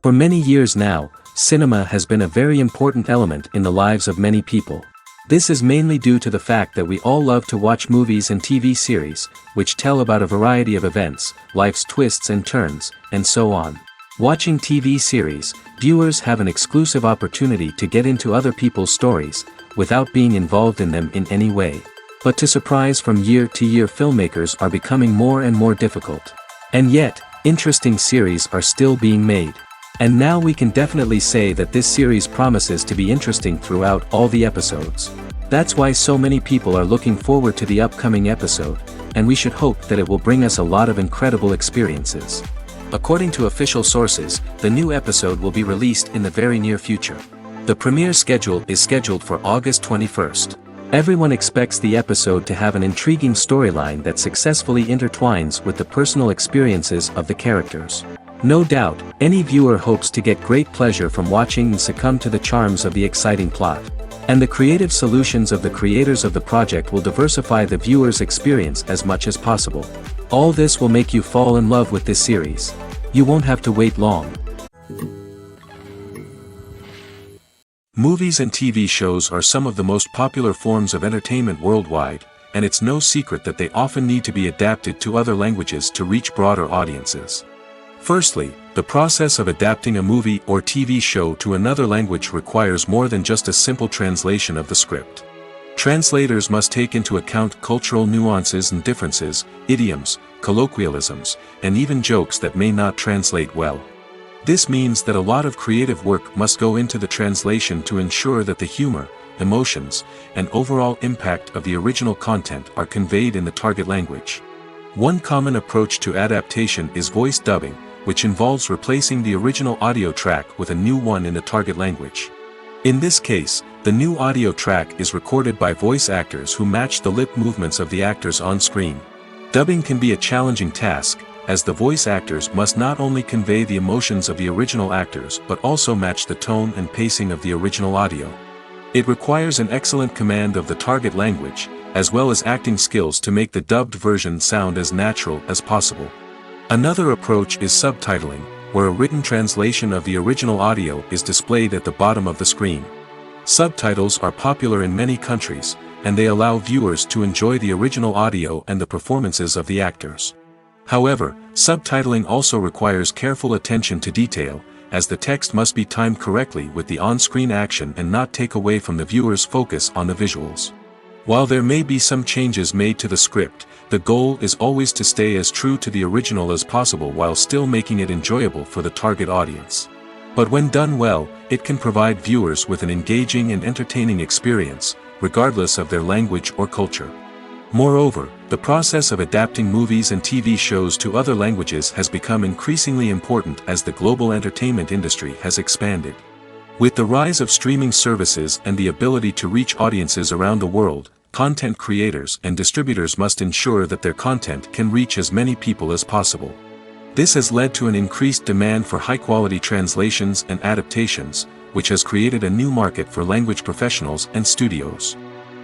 For many years now, cinema has been a very important element in the lives of many people. This is mainly due to the fact that we all love to watch movies and TV series, which tell about a variety of events, life's twists and turns, and so on. Watching TV series, viewers have an exclusive opportunity to get into other people's stories, without being involved in them in any way. But to surprise from year to year, filmmakers are becoming more and more difficult. And yet, interesting series are still being made. And now we can definitely say that this series promises to be interesting throughout all the episodes. That's why so many people are looking forward to the upcoming episode, and we should hope that it will bring us a lot of incredible experiences. According to official sources, the new episode will be released in the very near future. The premiere schedule is scheduled for August 21st. Everyone expects the episode to have an intriguing storyline that successfully intertwines with the personal experiences of the characters. No doubt, any viewer hopes to get great pleasure from watching and succumb to the charms of the exciting plot. And the creative solutions of the creators of the project will diversify the viewer's experience as much as possible. All this will make you fall in love with this series. You won't have to wait long. Movies and TV shows are some of the most popular forms of entertainment worldwide, and it's no secret that they often need to be adapted to other languages to reach broader audiences. Firstly, the process of adapting a movie or TV show to another language requires more than just a simple translation of the script. Translators must take into account cultural nuances and differences, idioms, colloquialisms, and even jokes that may not translate well. This means that a lot of creative work must go into the translation to ensure that the humor, emotions, and overall impact of the original content are conveyed in the target language. One common approach to adaptation is voice dubbing, which involves replacing the original audio track with a new one in the target language. In this case, the new audio track is recorded by voice actors who match the lip movements of the actors on screen. Dubbing can be a challenging task, as the voice actors must not only convey the emotions of the original actors but also match the tone and pacing of the original audio. It requires an excellent command of the target language, as well as acting skills to make the dubbed version sound as natural as possible. Another approach is subtitling, where a written translation of the original audio is displayed at the bottom of the screen. Subtitles are popular in many countries, and they allow viewers to enjoy the original audio and the performances of the actors. However, subtitling also requires careful attention to detail, as the text must be timed correctly with the on-screen action and not take away from the viewer's focus on the visuals. While there may be some changes made to the script, the goal is always to stay as true to the original as possible while still making it enjoyable for the target audience. But when done well, it can provide viewers with an engaging and entertaining experience, regardless of their language or culture. Moreover, the process of adapting movies and TV shows to other languages has become increasingly important as the global entertainment industry has expanded. With the rise of streaming services and the ability to reach audiences around the world, content creators and distributors must ensure that their content can reach as many people as possible. This has led to an increased demand for high-quality translations and adaptations, which has created a new market for language professionals and studios.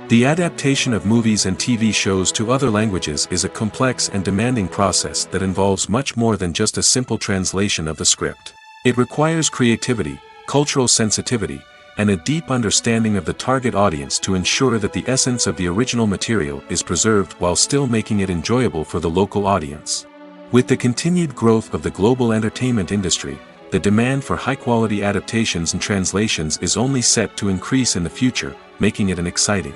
The adaptation of movies and TV shows to other languages is a complex and demanding process that involves much more than just a simple translation of the script. It requires creativity, cultural sensitivity, and a deep understanding of the target audience to ensure that the essence of the original material is preserved while still making it enjoyable for the local audience. With the continued growth of the global entertainment industry, the demand for high-quality adaptations and translations is only set to increase in the future, making it an exciting.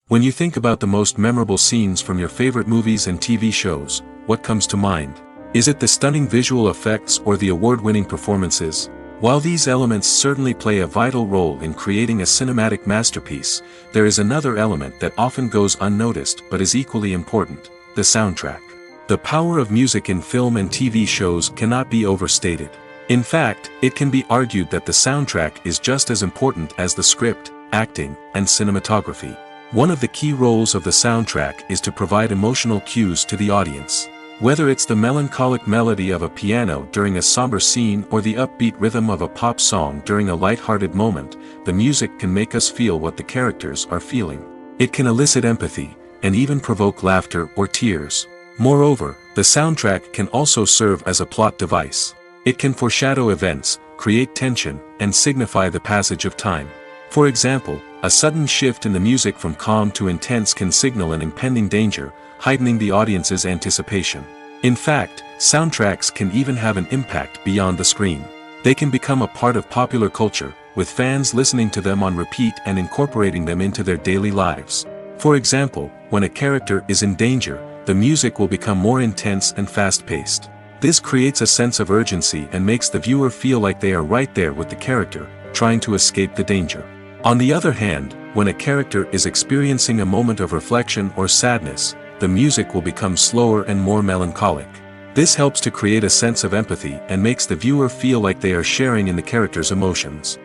When you think about the most memorable scenes from your favorite movies and TV shows, what comes to mind? Is it the stunning visual effects or the award-winning performances? While these elements certainly play a vital role in creating a cinematic masterpiece, there is another element that often goes unnoticed but is equally important: the soundtrack. The power of music in film and TV shows cannot be overstated. In fact, it can be argued that the soundtrack is just as important as the script, acting, and cinematography. One of the key roles of the soundtrack is to provide emotional cues to the audience. Whether it's the melancholic melody of a piano during a somber scene or the upbeat rhythm of a pop song during a light-hearted moment, the music can make us feel what the characters are feeling. It can elicit empathy, and even provoke laughter or tears. Moreover, the soundtrack can also serve as a plot device. It can foreshadow events, create tension, and signify the passage of time. For example, a sudden shift in the music from calm to intense can signal an impending danger, heightening the audience's anticipation. In fact, soundtracks can even have an impact beyond the screen. They can become a part of popular culture, with fans listening to them on repeat and incorporating them into their daily lives. For example, when a character is in danger, the music will become more intense and fast-paced. This creates a sense of urgency and makes the viewer feel like they are right there with the character, trying to escape the danger. On the other hand, when a character is experiencing a moment of reflection or sadness, the music will become slower and more melancholic. This helps to create a sense of empathy and makes the viewer feel like they are sharing in the character's emotions.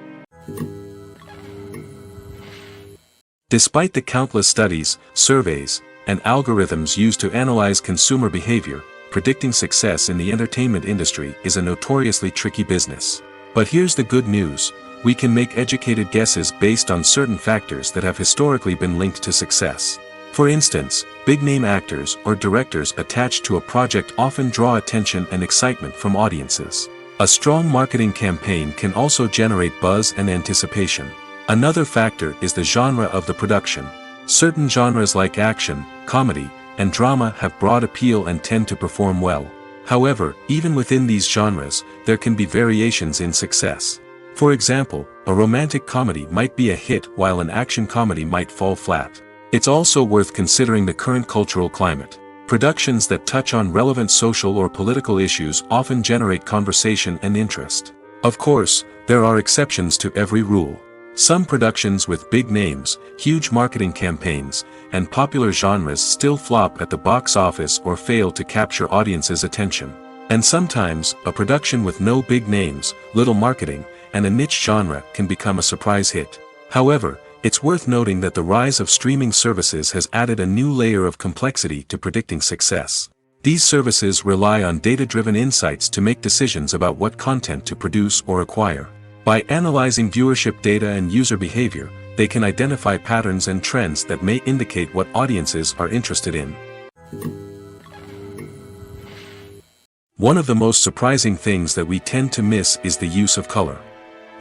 Despite the countless studies, surveys, and algorithms used to analyze consumer behavior, predicting success in the entertainment industry is a notoriously tricky business. But here's the good news: we can make educated guesses based on certain factors that have historically been linked to success. For instance, big-name actors or directors attached to a project often draw attention and excitement from audiences. A strong marketing campaign can also generate buzz and anticipation. Another factor is the genre of the production. Certain genres like action, comedy, and drama have broad appeal and tend to perform well. However, even within these genres, there can be variations in success. For example, a romantic comedy might be a hit while an action comedy might fall flat. It's also worth considering the current cultural climate. Productions that touch on relevant social or political issues often generate conversation and interest. Of course, there are exceptions to every rule. Some productions with big names, huge marketing campaigns, and popular genres still flop at the box office or fail to capture audiences' attention. And sometimes, a production with no big names, little marketing, and a niche genre can become a surprise hit. However, it's worth noting that the rise of streaming services has added a new layer of complexity to predicting success. These services rely on data-driven insights to make decisions about what content to produce or acquire. By analyzing viewership data and user behavior, they can identify patterns and trends that may indicate what audiences are interested in. One of the most surprising things that we tend to miss is the use of color.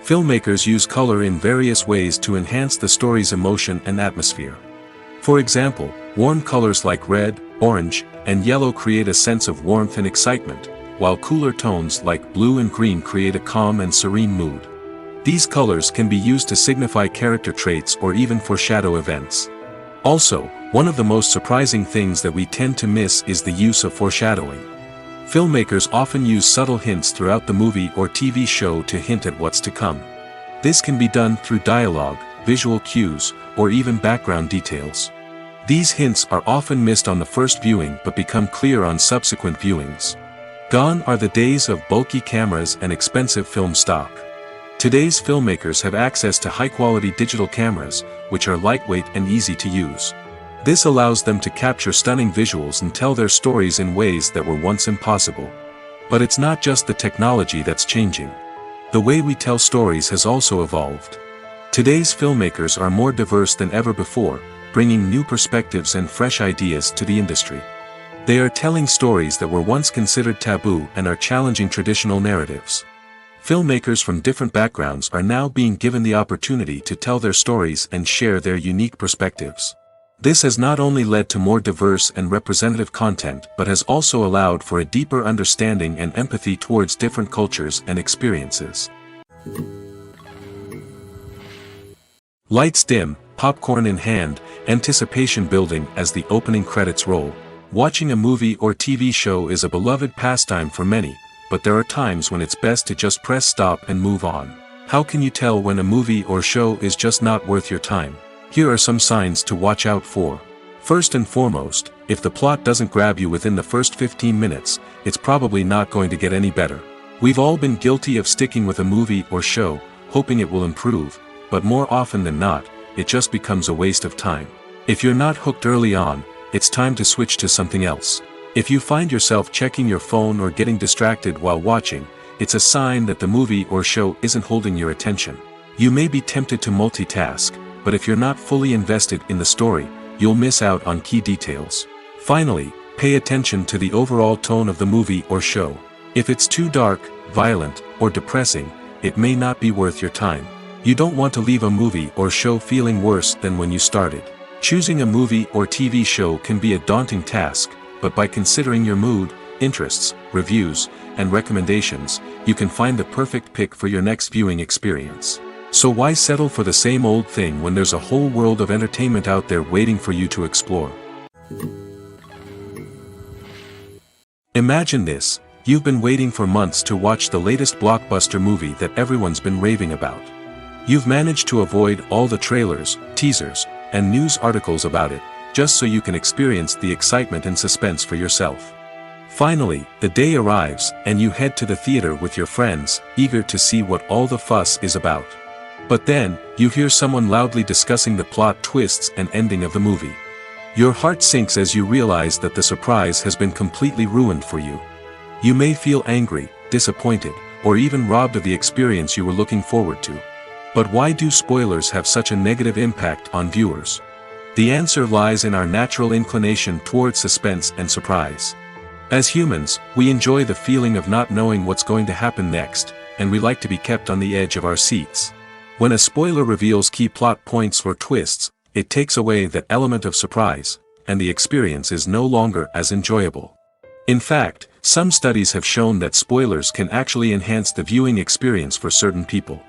Filmmakers use color in various ways to enhance the story's emotion and atmosphere. For example, warm colors like red, orange, and yellow create a sense of warmth and excitement, while cooler tones like blue and green create a calm and serene mood. These colors can be used to signify character traits or even foreshadow events. Also, one of the most surprising things that we tend to miss is the use of foreshadowing. Filmmakers often use subtle hints throughout the movie or TV show to hint at what's to come. This can be done through dialogue, visual cues, or even background details. These hints are often missed on the first viewing but become clear on subsequent viewings. Gone are the days of bulky cameras and expensive film stock. Today's filmmakers have access to high-quality digital cameras, which are lightweight and easy to use. This allows them to capture stunning visuals and tell their stories in ways that were once impossible. But it's not just the technology that's changing. The way we tell stories has also evolved. Today's filmmakers are more diverse than ever before, bringing new perspectives and fresh ideas to the industry. They are telling stories that were once considered taboo and are challenging traditional narratives. Filmmakers from different backgrounds are now being given the opportunity to tell their stories and share their unique perspectives. This has not only led to more diverse and representative content but has also allowed for a deeper understanding and empathy towards different cultures and experiences. Lights dim, popcorn in hand, anticipation building as the opening credits roll. Watching a movie or TV show is a beloved pastime for many, but there are times when it's best to just press stop and move on. How can you tell when a movie or show is just not worth your time? Here are some signs to watch out for. First and foremost, if the plot doesn't grab you within the first 15 minutes, it's probably not going to get any better. We've all been guilty of sticking with a movie or show, hoping it will improve, but more often than not, it just becomes a waste of time. If you're not hooked early on, it's time to switch to something else. If you find yourself checking your phone or getting distracted while watching, it's a sign that the movie or show isn't holding your attention. You may be tempted to multitask, but if you're not fully invested in the story, you'll miss out on key details. Finally, Pay attention to the overall tone of the movie or show. If it's too dark, violent, or depressing, it may not be worth your time. You don't want to leave a movie or show feeling worse than when you started. Choosing a movie or TV show can be a daunting task, but by considering your mood, interests, reviews, and recommendations, you can find the perfect pick for your next viewing experience. So why settle for the same old thing when there's a whole world of entertainment out there waiting for you to explore? Imagine this: you've been waiting for months to watch the latest blockbuster movie that everyone's been raving about. You've managed to avoid all the trailers, teasers, and news articles about it, just so you can experience the excitement and suspense for yourself. Finally, the day arrives, and you head to the theater with your friends, eager to see what all the fuss is about. But then, you hear someone loudly discussing the plot twists and ending of the movie. Your heart sinks as you realize that the surprise has been completely ruined for you. You may feel angry, disappointed, or even robbed of the experience you were looking forward to. But why do spoilers have such a negative impact on viewers? The answer lies in our natural inclination towards suspense and surprise. As humans, we enjoy the feeling of not knowing what's going to happen next, and we like to be kept on the edge of our seats. When a spoiler reveals key plot points or twists, it takes away that element of surprise, and the experience is no longer as enjoyable. In fact, some studies have shown that spoilers can actually enhance the viewing experience for certain people.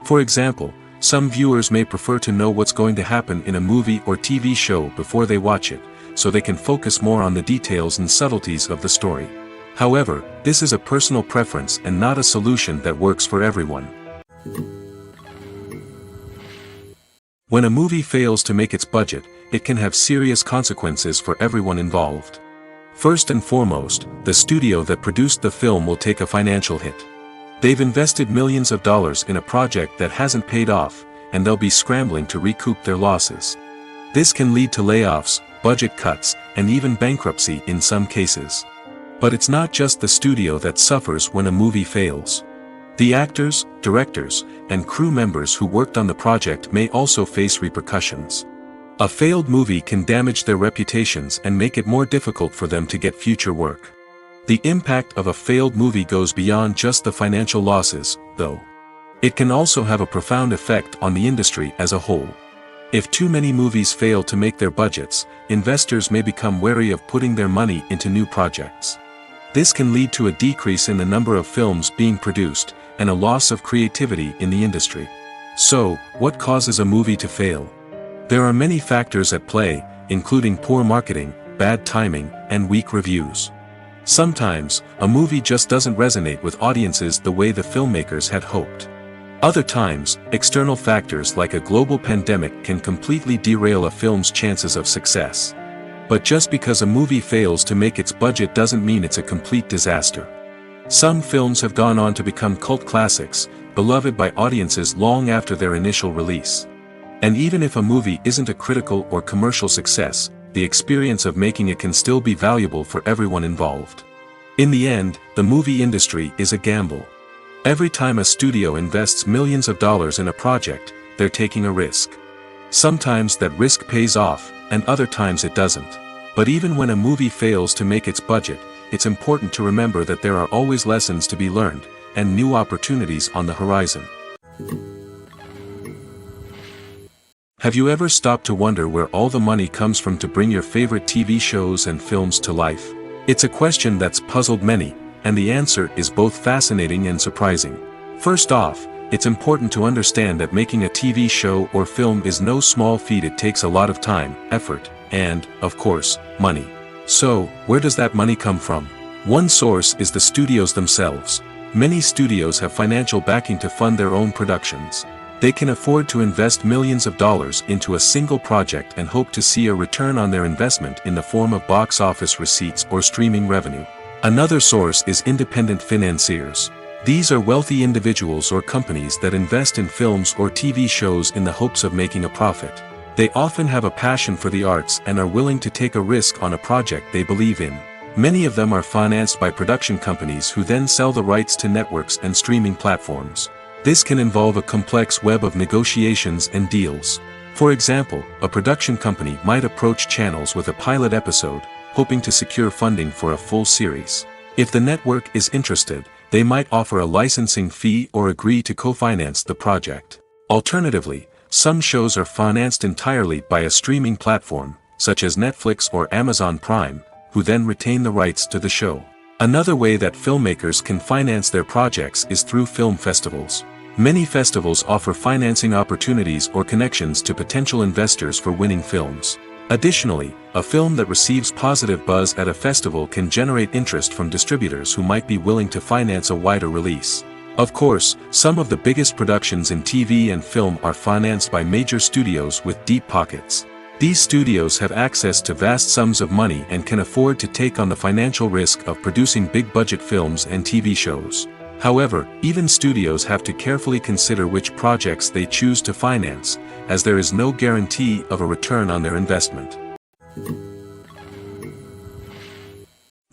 For example, some viewers may prefer to know what's going to happen in a movie or TV show before they watch it, so they can focus more on the details and subtleties of the story. However, this is a personal preference and not a solution that works for everyone. When a movie fails to make its budget, it can have serious consequences for everyone involved. First and foremost, the studio that produced the film will take a financial hit. They've invested millions of dollars in a project that hasn't paid off, and they'll be scrambling to recoup their losses. This can lead to layoffs, budget cuts, and even bankruptcy in some cases. But it's not just the studio that suffers when a movie fails. The actors, directors, and crew members who worked on the project may also face repercussions. A failed movie can damage their reputations and make it more difficult for them to get future work. The impact of a failed movie goes beyond just the financial losses, though. It can also have a profound effect on the industry as a whole. If too many movies fail to make their budgets, investors may become wary of putting their money into new projects. This can lead to a decrease in the number of films being produced, and a loss of creativity in the industry. So, what causes a movie to fail? There are many factors at play, including poor marketing, bad timing, and weak reviews. Sometimes, a movie just doesn't resonate with audiences the way the filmmakers had hoped. Other times, external factors like a global pandemic can completely derail a film's chances of success. But just because a movie fails to make its budget doesn't mean it's a complete disaster. Some films have gone on to become cult classics, beloved by audiences long after their initial release. And even if a movie isn't a critical or commercial success, the experience of making it can still be valuable for everyone involved. In the end, the movie industry is a gamble. Every time a studio invests millions of dollars in a project, they're taking a risk. Sometimes that risk pays off, and other times it doesn't. But even when a movie fails to make its budget, it's important to remember that there are always lessons to be learned, and new opportunities on the horizon. Have you ever stopped to wonder where all the money comes from to bring your favorite TV shows and films to life? It's a question that's puzzled many, and the answer is both fascinating and surprising. First off, it's important to understand that making a TV show or film is no small feat. It takes a lot of time, effort, and, of course, money. So, where does that money come from? One source is the studios themselves. Many studios have financial backing to fund their own productions. They can afford to invest millions of dollars into a single project and hope to see a return on their investment in the form of box office receipts or streaming revenue. Another source is independent financiers. These are wealthy individuals or companies that invest in films or TV shows in the hopes of making a profit. They often have a passion for the arts and are willing to take a risk on a project they believe in. Many of them are financed by production companies who then sell the rights to networks and streaming platforms. This can involve a complex web of negotiations and deals. For example, a production company might approach channels with a pilot episode, hoping to secure funding for a full series. If the network is interested, they might offer a licensing fee or agree to co-finance the project. Alternatively, some shows are financed entirely by a streaming platform, such as Netflix or Amazon Prime, who then retain the rights to the show. Another way that filmmakers can finance their projects is through film festivals. Many festivals offer financing opportunities or connections to potential investors for winning films. Additionally, a film that receives positive buzz at a festival can generate interest from distributors who might be willing to finance a wider release. Of course, some of the biggest productions in TV and film are financed by major studios with deep pockets. These studios have access to vast sums of money and can afford to take on the financial risk of producing big-budget films and TV shows. However, even studios have to carefully consider which projects they choose to finance, as there is no guarantee of a return on their investment.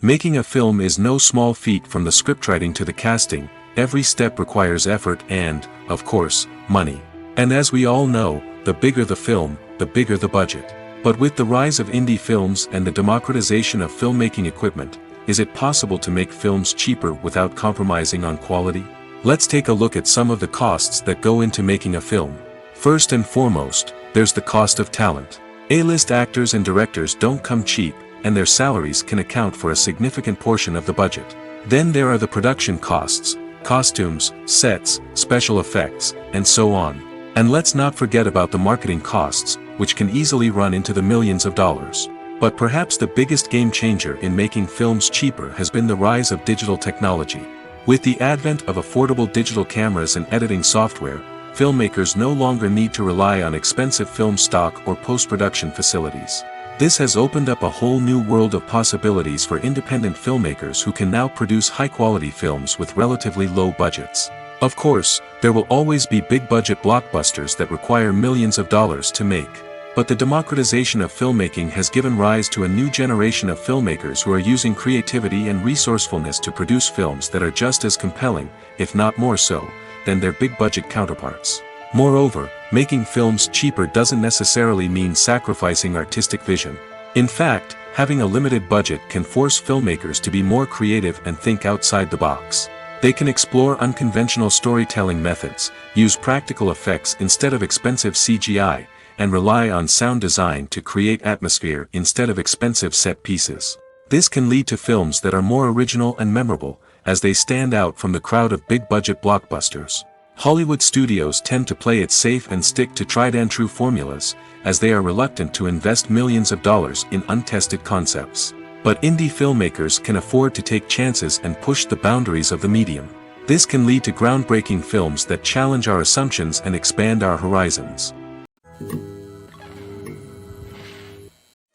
Making a film is no small feat. From the scriptwriting to the casting, every step requires effort and, of course, money. And as we all know, the bigger the film, the bigger the budget. But with the rise of indie films and the democratization of filmmaking equipment, is it possible to make films cheaper without compromising on quality? Let's take a look at some of the costs that go into making a film. First and foremost, there's the cost of talent. A-list actors and directors don't come cheap, and their salaries can account for a significant portion of the budget. Then there are the production costs, costumes, sets, special effects, and so on. And let's not forget about the marketing costs, which can easily run into the millions of dollars. But perhaps the biggest game changer in making films cheaper has been the rise of digital technology. With the advent of affordable digital cameras and editing software, filmmakers no longer need to rely on expensive film stock or post-production facilities. This has opened up a whole new world of possibilities for independent filmmakers who can now produce high-quality films with relatively low budgets. Of course, there will always be big-budget blockbusters that require millions of dollars to make. But the democratization of filmmaking has given rise to a new generation of filmmakers who are using creativity and resourcefulness to produce films that are just as compelling, if not more so, than their big-budget counterparts. Moreover, making films cheaper doesn't necessarily mean sacrificing artistic vision. In fact, having a limited budget can force filmmakers to be more creative and think outside the box. They can explore unconventional storytelling methods, use practical effects instead of expensive CGI, and rely on sound design to create atmosphere instead of expensive set pieces. This can lead to films that are more original and memorable, as they stand out from the crowd of big-budget blockbusters. Hollywood studios tend to play it safe and stick to tried-and-true formulas, as they are reluctant to invest millions of dollars in untested concepts. But indie filmmakers can afford to take chances and push the boundaries of the medium. This can lead to groundbreaking films that challenge our assumptions and expand our horizons.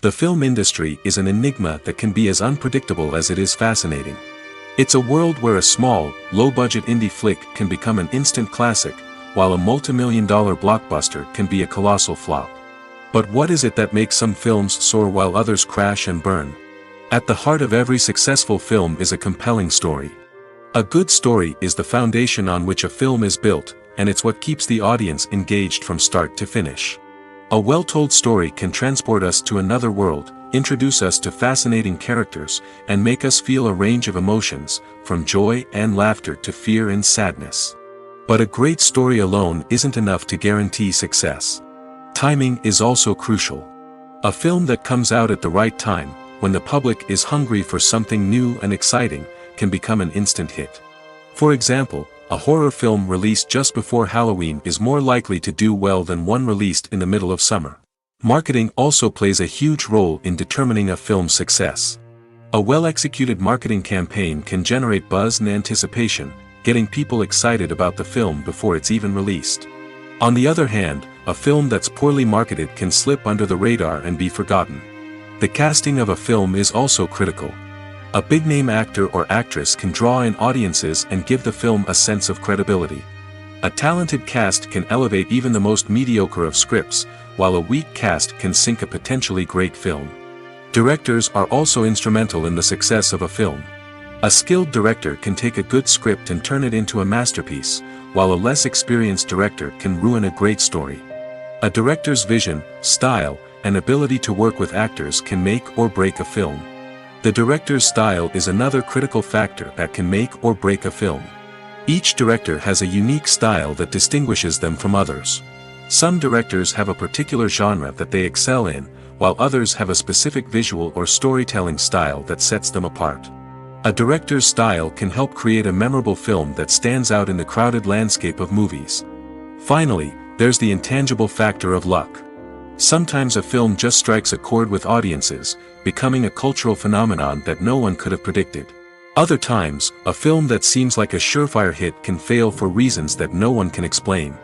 The film industry is an enigma that can be as unpredictable as it is fascinating. It's a world where a small, low-budget indie flick can become an instant classic, while a multi-million-dollar blockbuster can be a colossal flop. But what is it that makes some films soar while others crash and burn? At the heart of every successful film is a compelling story. A good story is the foundation on which a film is built, and it's what keeps the audience engaged from start to finish. A well-told story can transport us to another world, introduce us to fascinating characters, and make us feel a range of emotions, from joy and laughter to fear and sadness. But a great story alone isn't enough to guarantee success. Timing is also crucial. A film that comes out at the right time, when the public is hungry for something new and exciting, can become an instant hit. For example, a horror film released just before Halloween is more likely to do well than one released in the middle of summer. Marketing also plays a huge role in determining a film's success. A well-executed marketing campaign can generate buzz and anticipation, getting people excited about the film before it's even released. On the other hand, a film that's poorly marketed can slip under the radar and be forgotten. The casting of a film is also critical. A big-name actor or actress can draw in audiences and give the film a sense of credibility. A talented cast can elevate even the most mediocre of scripts, while a weak cast can sink a potentially great film. Directors are also instrumental in the success of a film. A skilled director can take a good script and turn it into a masterpiece, while a less experienced director can ruin a great story. A director's vision, style, and ability to work with actors can make or break a film. The director's style is another critical factor that can make or break a film. Each director has a unique style that distinguishes them from others. Some directors have a particular genre that they excel in, while others have a specific visual or storytelling style that sets them apart. A director's style can help create a memorable film that stands out in the crowded landscape of movies. Finally, there's the intangible factor of luck. Sometimes a film just strikes a chord with audiences, becoming a cultural phenomenon that no one could have predicted. Other times, a film that seems like a surefire hit can fail for reasons that no one can explain.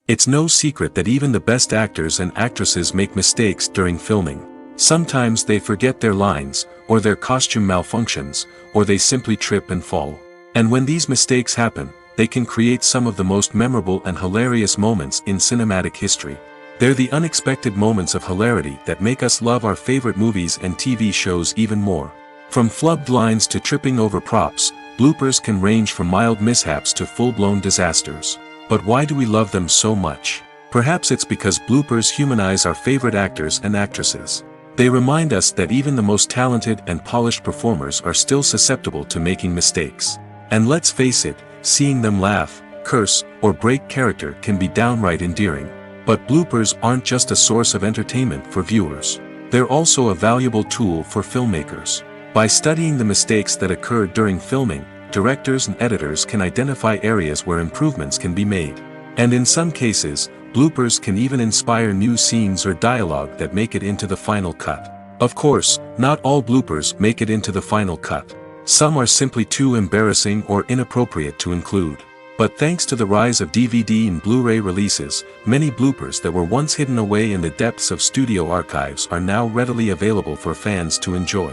It's no secret that even the best actors and actresses make mistakes during filming. Sometimes they forget their lines, or their costume malfunctions, or they simply trip and fall. And when these mistakes happen, they can create some of the most memorable and hilarious moments in cinematic history. They're the unexpected moments of hilarity that make us love our favorite movies and TV shows even more. From flubbed lines to tripping over props, bloopers can range from mild mishaps to full-blown disasters. But why do we love them so much? Perhaps it's because bloopers humanize our favorite actors and actresses. They remind us that even the most talented and polished performers are still susceptible to making mistakes. And let's face it, seeing them laugh, curse, or break character can be downright endearing. But bloopers aren't just a source of entertainment for viewers. They're also a valuable tool for filmmakers. By studying the mistakes that occurred during filming, directors and editors can identify areas where improvements can be made. And in some cases, bloopers can even inspire new scenes or dialogue that make it into the final cut. Of course, not all bloopers make it into the final cut. Some are simply too embarrassing or inappropriate to include. But thanks to the rise of DVD and Blu-ray releases, many bloopers that were once hidden away in the depths of studio archives are now readily available for fans to enjoy.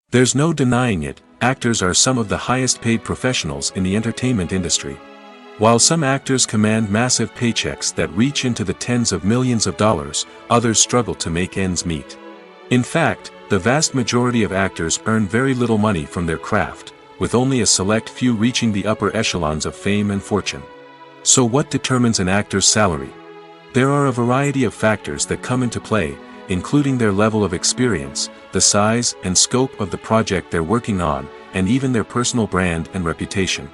There's no denying it, actors are some of the highest paid professionals in the entertainment industry. While some actors command massive paychecks that reach into the tens of millions of dollars, others struggle to make ends meet. In fact, the vast majority of actors earn very little money from their craft, with only a select few reaching the upper echelons of fame and fortune. So what determines an actor's salary? There are a variety of factors that come into play, including their level of experience, the size and scope of the project they're working on, and even their personal brand and reputation.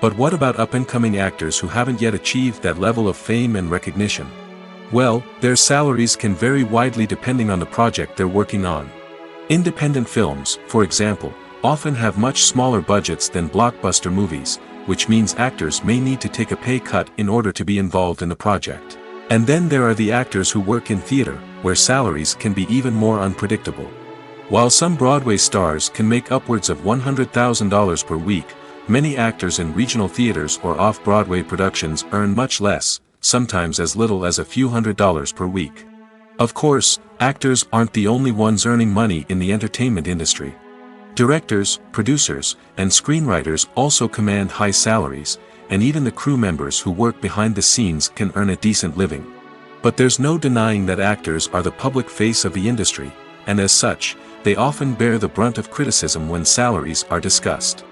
But what about up-and-coming actors who haven't yet achieved that level of fame and recognition? Well, their salaries can vary widely depending on the project they're working on. Independent films, for example, often have much smaller budgets than blockbuster movies, which means actors may need to take a pay cut in order to be involved in the project. And then there are the actors who work in theater, where salaries can be even more unpredictable. While some Broadway stars can make upwards of $100,000 per week, many actors in regional theaters or off-Broadway productions earn much less, sometimes as little as a few $100s per week. Of course, actors aren't the only ones earning money in the entertainment industry. Directors, producers, and screenwriters also command high salaries, and even the crew members who work behind the scenes can earn a decent living. But there's no denying that actors are the public face of the industry, and as such, they often bear the brunt of criticism when salaries are discussed.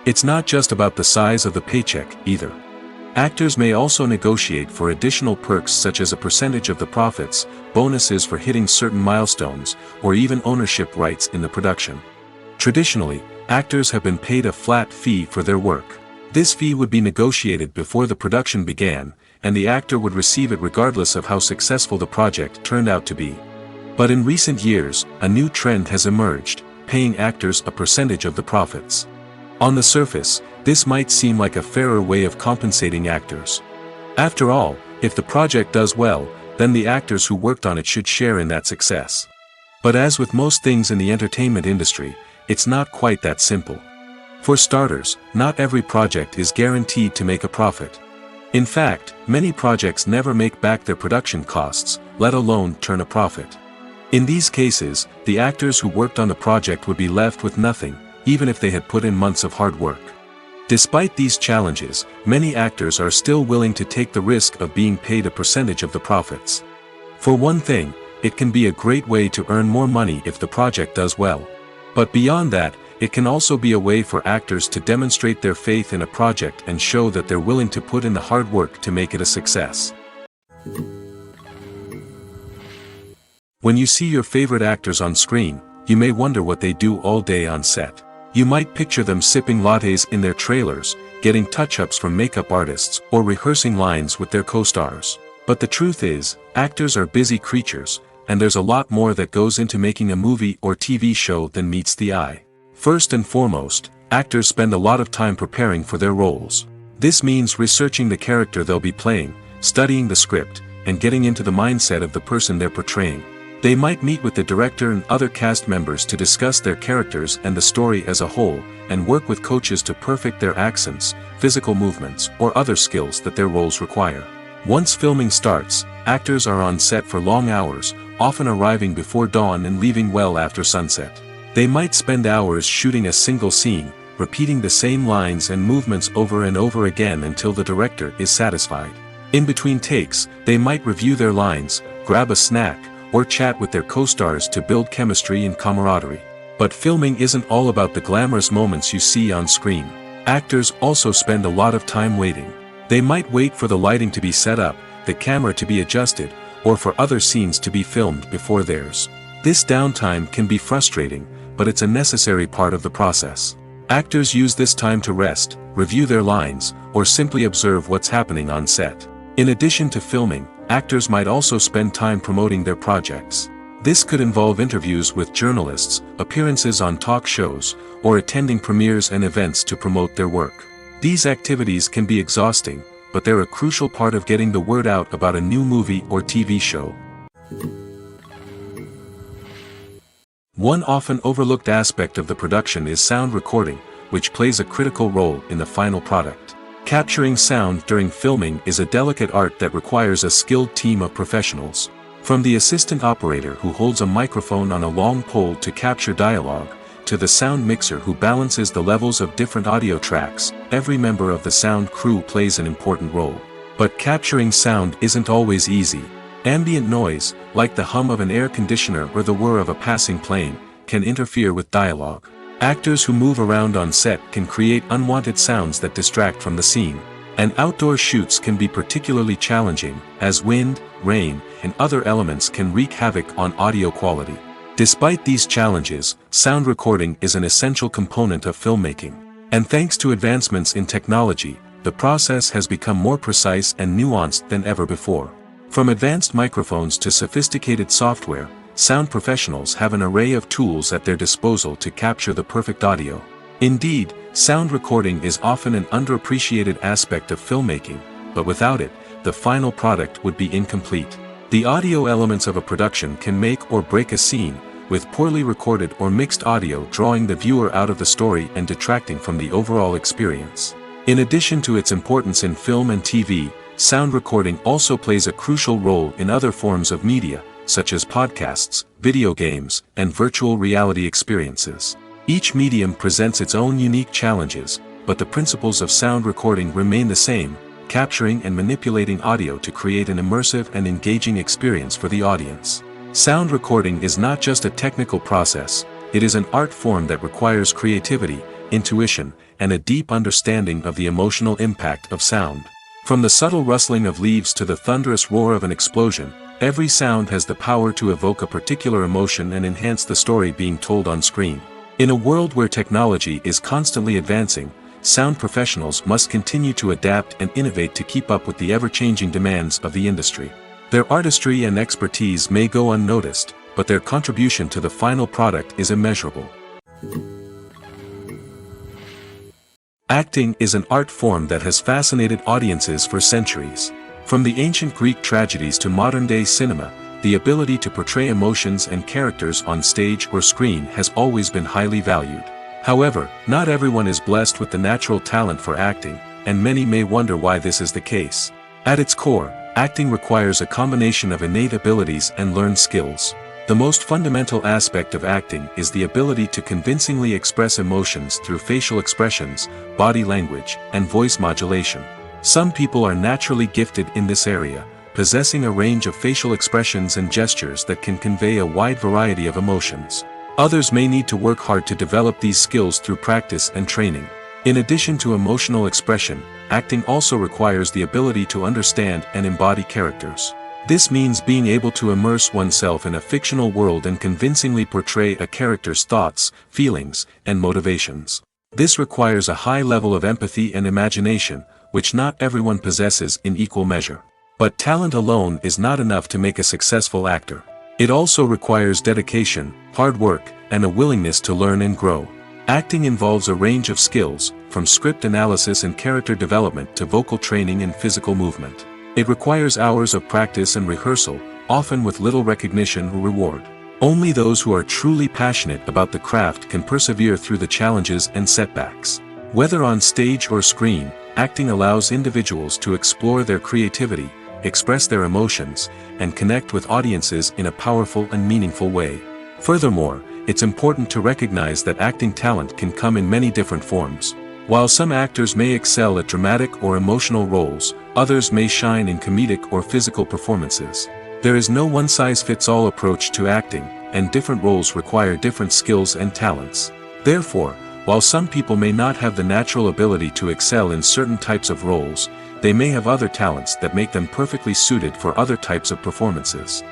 It's not just about the size of the paycheck, either. Actors may also negotiate for additional perks such as a percentage of the profits, bonuses for hitting certain milestones, or even ownership rights in the production. Traditionally, actors have been paid a flat fee for their work. This fee would be negotiated before the production began, and the actor would receive it regardless of how successful the project turned out to be. But in recent years, a new trend has emerged, paying actors a percentage of the profits. On the surface, this might seem like a fairer way of compensating actors. After all, if the project does well, then the actors who worked on it should share in that success. But as with most things in the entertainment industry, it's not quite that simple. For starters, not every project is guaranteed to make a profit. In fact, many projects never make back their production costs, let alone turn a profit. In these cases, the actors who worked on the project would be left with nothing, even if they had put in months of hard work. Despite these challenges, many actors are still willing to take the risk of being paid a percentage of the profits. For one thing, it can be a great way to earn more money if the project does well. But beyond that, it can also be a way for actors to demonstrate their faith in a project and show that they're willing to put in the hard work to make it a success. When you see your favorite actors on screen, you may wonder what they do all day on set. You might picture them sipping lattes in their trailers, getting touch-ups from makeup artists, or rehearsing lines with their co-stars. But the truth is, actors are busy creatures, and there's a lot more that goes into making a movie or TV show than meets the eye. First and foremost, actors spend a lot of time preparing for their roles. This means researching the character they'll be playing, studying the script, and getting into the mindset of the person they're portraying. They might meet with the director and other cast members to discuss their characters and the story as a whole, and work with coaches to perfect their accents, physical movements, or other skills that their roles require. Once filming starts, actors are on set for long hours, often arriving before dawn and leaving well after sunset. They might spend hours shooting a single scene, repeating the same lines and movements over and over again until the director is satisfied. In between takes, they might review their lines, grab a snack, or chat with their co-stars to build chemistry and camaraderie. But filming isn't all about the glamorous moments you see on screen. Actors also spend a lot of time waiting. They might wait for the lighting to be set up, the camera to be adjusted, or for other scenes to be filmed before theirs. This downtime can be frustrating, but it's a necessary part of the process. Actors use this time to rest, review their lines, or simply observe what's happening on set. In addition to filming, actors might also spend time promoting their projects. This could involve interviews with journalists, appearances on talk shows, or attending premieres and events to promote their work. These activities can be exhausting, but they're a crucial part of getting the word out about a new movie or TV show. One often overlooked aspect of the production is sound recording, which plays a critical role in the final product. Capturing sound during filming is a delicate art that requires a skilled team of professionals. From the assistant operator who holds a microphone on a long pole to capture dialogue, to the sound mixer who balances the levels of different audio tracks, every member of the sound crew plays an important role. But capturing sound isn't always easy. Ambient noise, like the hum of an air conditioner or the whir of a passing plane, can interfere with dialogue. Actors who move around on set can create unwanted sounds that distract from the scene. And outdoor shoots can be particularly challenging, as wind, rain, and other elements can wreak havoc on audio quality. Despite these challenges, sound recording is an essential component of filmmaking. And thanks to advancements in technology, the process has become more precise and nuanced than ever before. From advanced microphones to sophisticated software, sound professionals have an array of tools at their disposal to capture the perfect audio. Indeed, sound recording is often an underappreciated aspect of filmmaking, but without it, the final product would be incomplete. The audio elements of a production can make or break a scene, with poorly recorded or mixed audio drawing the viewer out of the story and detracting from the overall experience. In addition to its importance in film and TV, sound recording also plays a crucial role in other forms of media, such as podcasts, video games, and virtual reality experiences. Each medium presents its own unique challenges, but the principles of sound recording remain the same, capturing and manipulating audio to create an immersive and engaging experience for the audience. Sound recording is not just a technical process, it is an art form that requires creativity, intuition, and a deep understanding of the emotional impact of sound. From the subtle rustling of leaves to the thunderous roar of an explosion, every sound has the power to evoke a particular emotion and enhance the story being told on screen. In a world where technology is constantly advancing, sound professionals must continue to adapt and innovate to keep up with the ever-changing demands of the industry. Their artistry and expertise may go unnoticed, but their contribution to the final product is immeasurable. Acting is an art form that has fascinated audiences for centuries. From the ancient Greek tragedies to modern-day cinema, the ability to portray emotions and characters on stage or screen has always been highly valued. However, not everyone is blessed with the natural talent for acting, and many may wonder why this is the case. At its core, acting requires a combination of innate abilities and learned skills. The most fundamental aspect of acting is the ability to convincingly express emotions through facial expressions, body language, and voice modulation. Some people are naturally gifted in this area, possessing a range of facial expressions and gestures that can convey a wide variety of emotions. Others may need to work hard to develop these skills through practice and training. In addition to emotional expression, acting also requires the ability to understand and embody characters. This means being able to immerse oneself in a fictional world and convincingly portray a character's thoughts, feelings, and motivations. This requires a high level of empathy and imagination, which not everyone possesses in equal measure. But talent alone is not enough to make a successful actor. It also requires dedication, hard work, and a willingness to learn and grow. Acting involves a range of skills, from script analysis and character development to vocal training and physical movement. It requires hours of practice and rehearsal, often with little recognition or reward. Only those who are truly passionate about the craft can persevere through the challenges and setbacks. Whether on stage or screen, acting allows individuals to explore their creativity, express their emotions, and connect with audiences in a powerful and meaningful way. Furthermore, it's important to recognize that acting talent can come in many different forms. While some actors may excel at dramatic or emotional roles, others may shine in comedic or physical performances. There is no one-size-fits-all approach to acting, and different roles require different skills and talents. Therefore, while some people may not have the natural ability to excel in certain types of roles, they may have other talents that make them perfectly suited for other types of performances.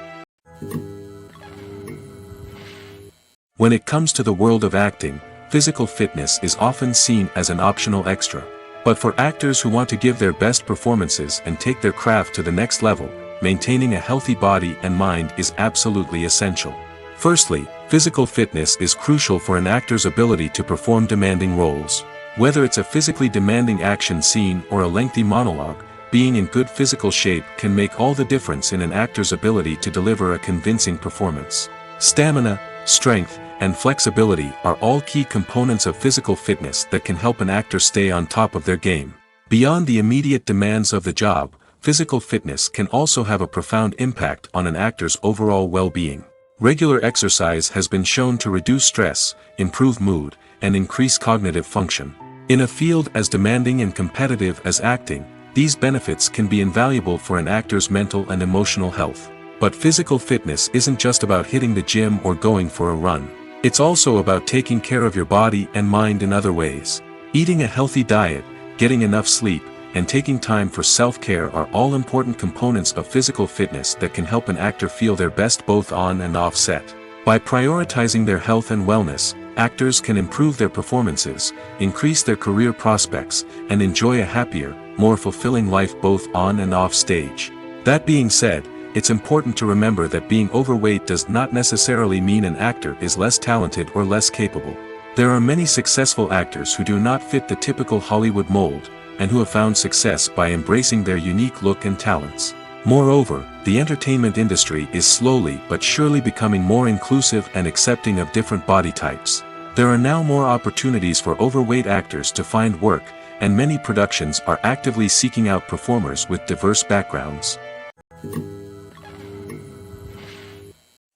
When it comes to the world of acting, physical fitness is often seen as an optional extra. But for actors who want to give their best performances and take their craft to the next level, maintaining a healthy body and mind is absolutely essential. Firstly, physical fitness is crucial for an actor's ability to perform demanding roles. Whether it's a physically demanding action scene or a lengthy monologue, being in good physical shape can make all the difference in an actor's ability to deliver a convincing performance. Stamina, strength, and flexibility are all key components of physical fitness that can help an actor stay on top of their game. Beyond the immediate demands of the job, physical fitness can also have a profound impact on an actor's overall well-being. Regular exercise has been shown to reduce stress, improve mood, and increase cognitive function. In a field as demanding and competitive as acting, these benefits can be invaluable for an actor's mental and emotional health. But physical fitness isn't just about hitting the gym or going for a run. It's also about taking care of your body and mind in other ways. Eating a healthy diet, getting enough sleep, and taking time for self-care are all important components of physical fitness that can help an actor feel their best both on and off set. By prioritizing their health and wellness, actors can improve their performances, increase their career prospects, and enjoy a happier, more fulfilling life both on and off stage. That being said, it's important to remember that being overweight does not necessarily mean an actor is less talented or less capable. There are many successful actors who do not fit the typical Hollywood mold, and who have found success by embracing their unique look and talents. Moreover, the entertainment industry is slowly but surely becoming more inclusive and accepting of different body types. There are now more opportunities for overweight actors to find work, and many productions are actively seeking out performers with diverse backgrounds.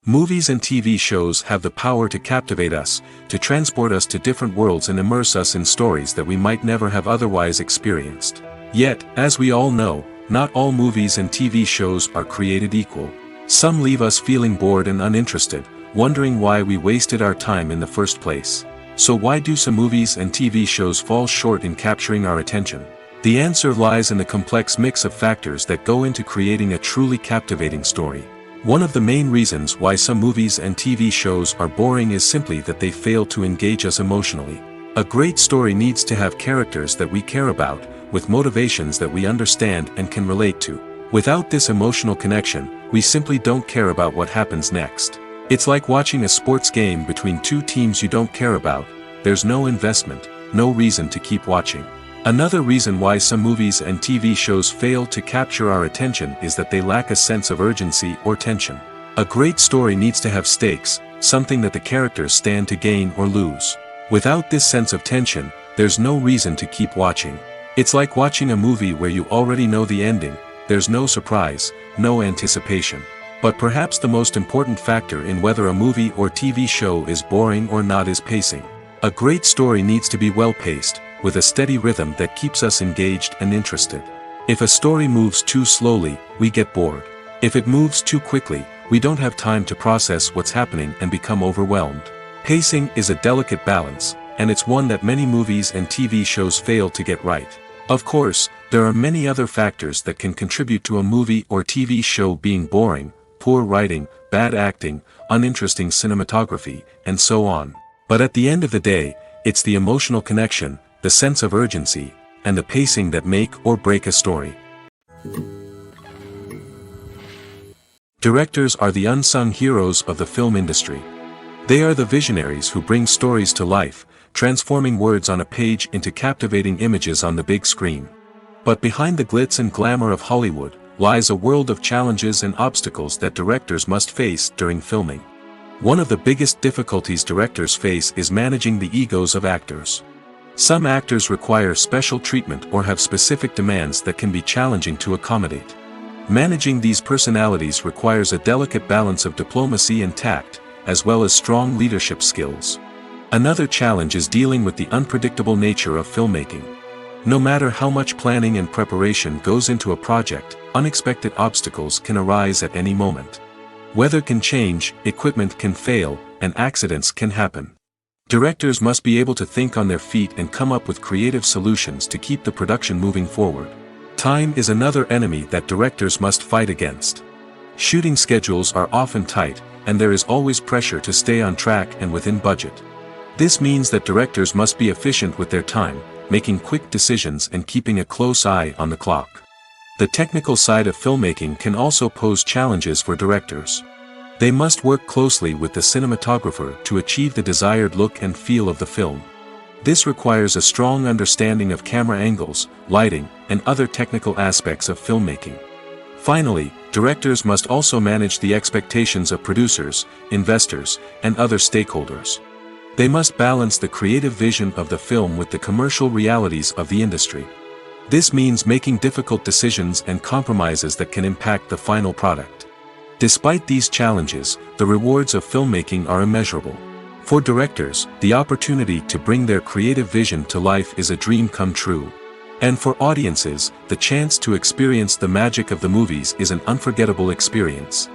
Movies and TV shows have the power to captivate us, to transport us to different worlds and immerse us in stories that we might never have otherwise experienced. Yet, as we all know, not all movies and TV shows are created equal. Some leave us feeling bored and uninterested, wondering why we wasted our time in the first place. So why do some movies and TV shows fall short in capturing our attention? The answer lies in the complex mix of factors that go into creating a truly captivating story. One of the main reasons why some movies and TV shows are boring is simply that they fail to engage us emotionally. A great story needs to have characters that we care about, with motivations that we understand and can relate to. Without this emotional connection, we simply don't care about what happens next. It's like watching a sports game between two teams you don't care about. There's no investment, no reason to keep watching. Another reason why some movies and TV shows fail to capture our attention is that they lack a sense of urgency or tension. A great story needs to have stakes, something that the characters stand to gain or lose. Without this sense of tension, there's no reason to keep watching. It's like watching a movie where you already know the ending. There's no surprise, no anticipation. But perhaps the most important factor in whether a movie or TV show is boring or not is pacing. A great story needs to be well-paced, with a steady rhythm that keeps us engaged and interested. If a story moves too slowly, we get bored. If it moves too quickly, we don't have time to process what's happening and become overwhelmed. Pacing is a delicate balance, and it's one that many movies and TV shows fail to get right. Of course, there are many other factors that can contribute to a movie or TV show being boring: poor writing, bad acting, uninteresting cinematography, and so on. But at the end of the day, it's the emotional connection, the sense of urgency, and the pacing that make or break a story. Directors are the unsung heroes of the film industry. They are the visionaries who bring stories to life, transforming words on a page into captivating images on the big screen. But behind the glitz and glamour of Hollywood lies a world of challenges and obstacles that directors must face during filming. One of the biggest difficulties directors face is managing the egos of actors. Some actors require special treatment or have specific demands that can be challenging to accommodate. Managing these personalities requires a delicate balance of diplomacy and tact, as well as strong leadership skills. Another challenge is dealing with the unpredictable nature of filmmaking. No matter how much planning and preparation goes into a project, unexpected obstacles can arise at any moment. Weather can change, equipment can fail, and accidents can happen. Directors must be able to think on their feet and come up with creative solutions to keep the production moving forward. Time is another enemy that directors must fight against. Shooting schedules are often tight, and there is always pressure to stay on track and within budget. This means that directors must be efficient with their time, making quick decisions and keeping a close eye on the clock. The technical side of filmmaking can also pose challenges for directors. They must work closely with the cinematographer to achieve the desired look and feel of the film. This requires a strong understanding of camera angles, lighting, and other technical aspects of filmmaking. Finally, directors must also manage the expectations of producers, investors, and other stakeholders. They must balance the creative vision of the film with the commercial realities of the industry. This means making difficult decisions and compromises that can impact the final product. Despite these challenges, the rewards of filmmaking are immeasurable. For directors, the opportunity to bring their creative vision to life is a dream come true. And for audiences, the chance to experience the magic of the movies is an unforgettable experience.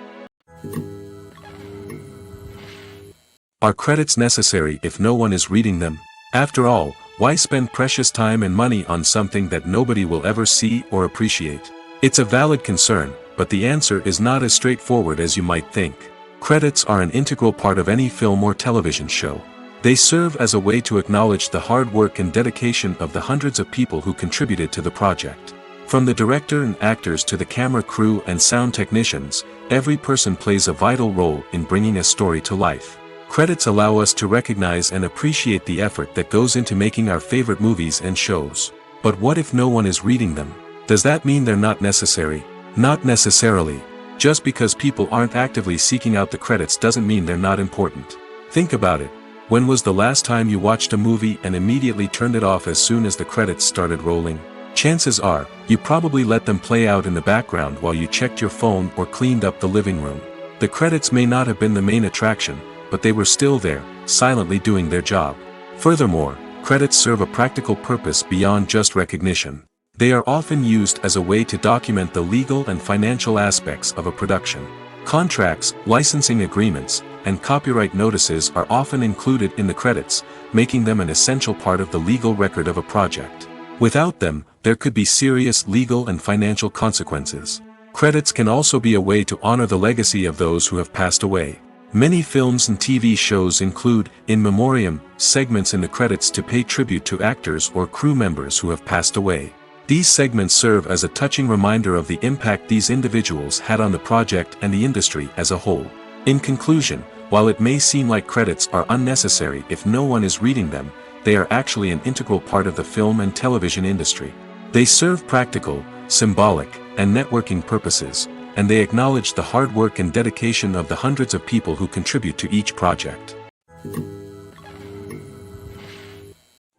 Are credits necessary if no one is reading them? After all, why spend precious time and money on something that nobody will ever see or appreciate? It's a valid concern, but the answer is not as straightforward as you might think. Credits are an integral part of any film or television show. They serve as a way to acknowledge the hard work and dedication of the hundreds of people who contributed to the project. From the director and actors to the camera crew and sound technicians, every person plays a vital role in bringing a story to life. Credits allow us to recognize and appreciate the effort that goes into making our favorite movies and shows. But what if no one is reading them? Does that mean they're not necessary? Not necessarily. Just because people aren't actively seeking out the credits doesn't mean they're not important. Think about it. When was the last time you watched a movie and immediately turned it off as soon as the credits started rolling? Chances are, you probably let them play out in the background while you checked your phone or cleaned up the living room. The credits may not have been the main attraction, but they were still there, silently doing their job. Furthermore, credits serve a practical purpose beyond just recognition. They are often used as a way to document the legal and financial aspects of a production. Contracts, licensing agreements, and copyright notices are often included in the credits, making them an essential part of the legal record of a project. Without them, there could be serious legal and financial consequences. Credits can also be a way to honor the legacy of those who have passed away. Many films and TV shows include, in memoriam, segments in the credits to pay tribute to actors or crew members who have passed away. These segments serve as a touching reminder of the impact these individuals had on the project and the industry as a whole. In conclusion, while it may seem like credits are unnecessary if no one is reading them, they are actually an integral part of the film and television industry. They serve practical, symbolic, and networking purposes, and they acknowledge the hard work and dedication of the hundreds of people who contribute to each project.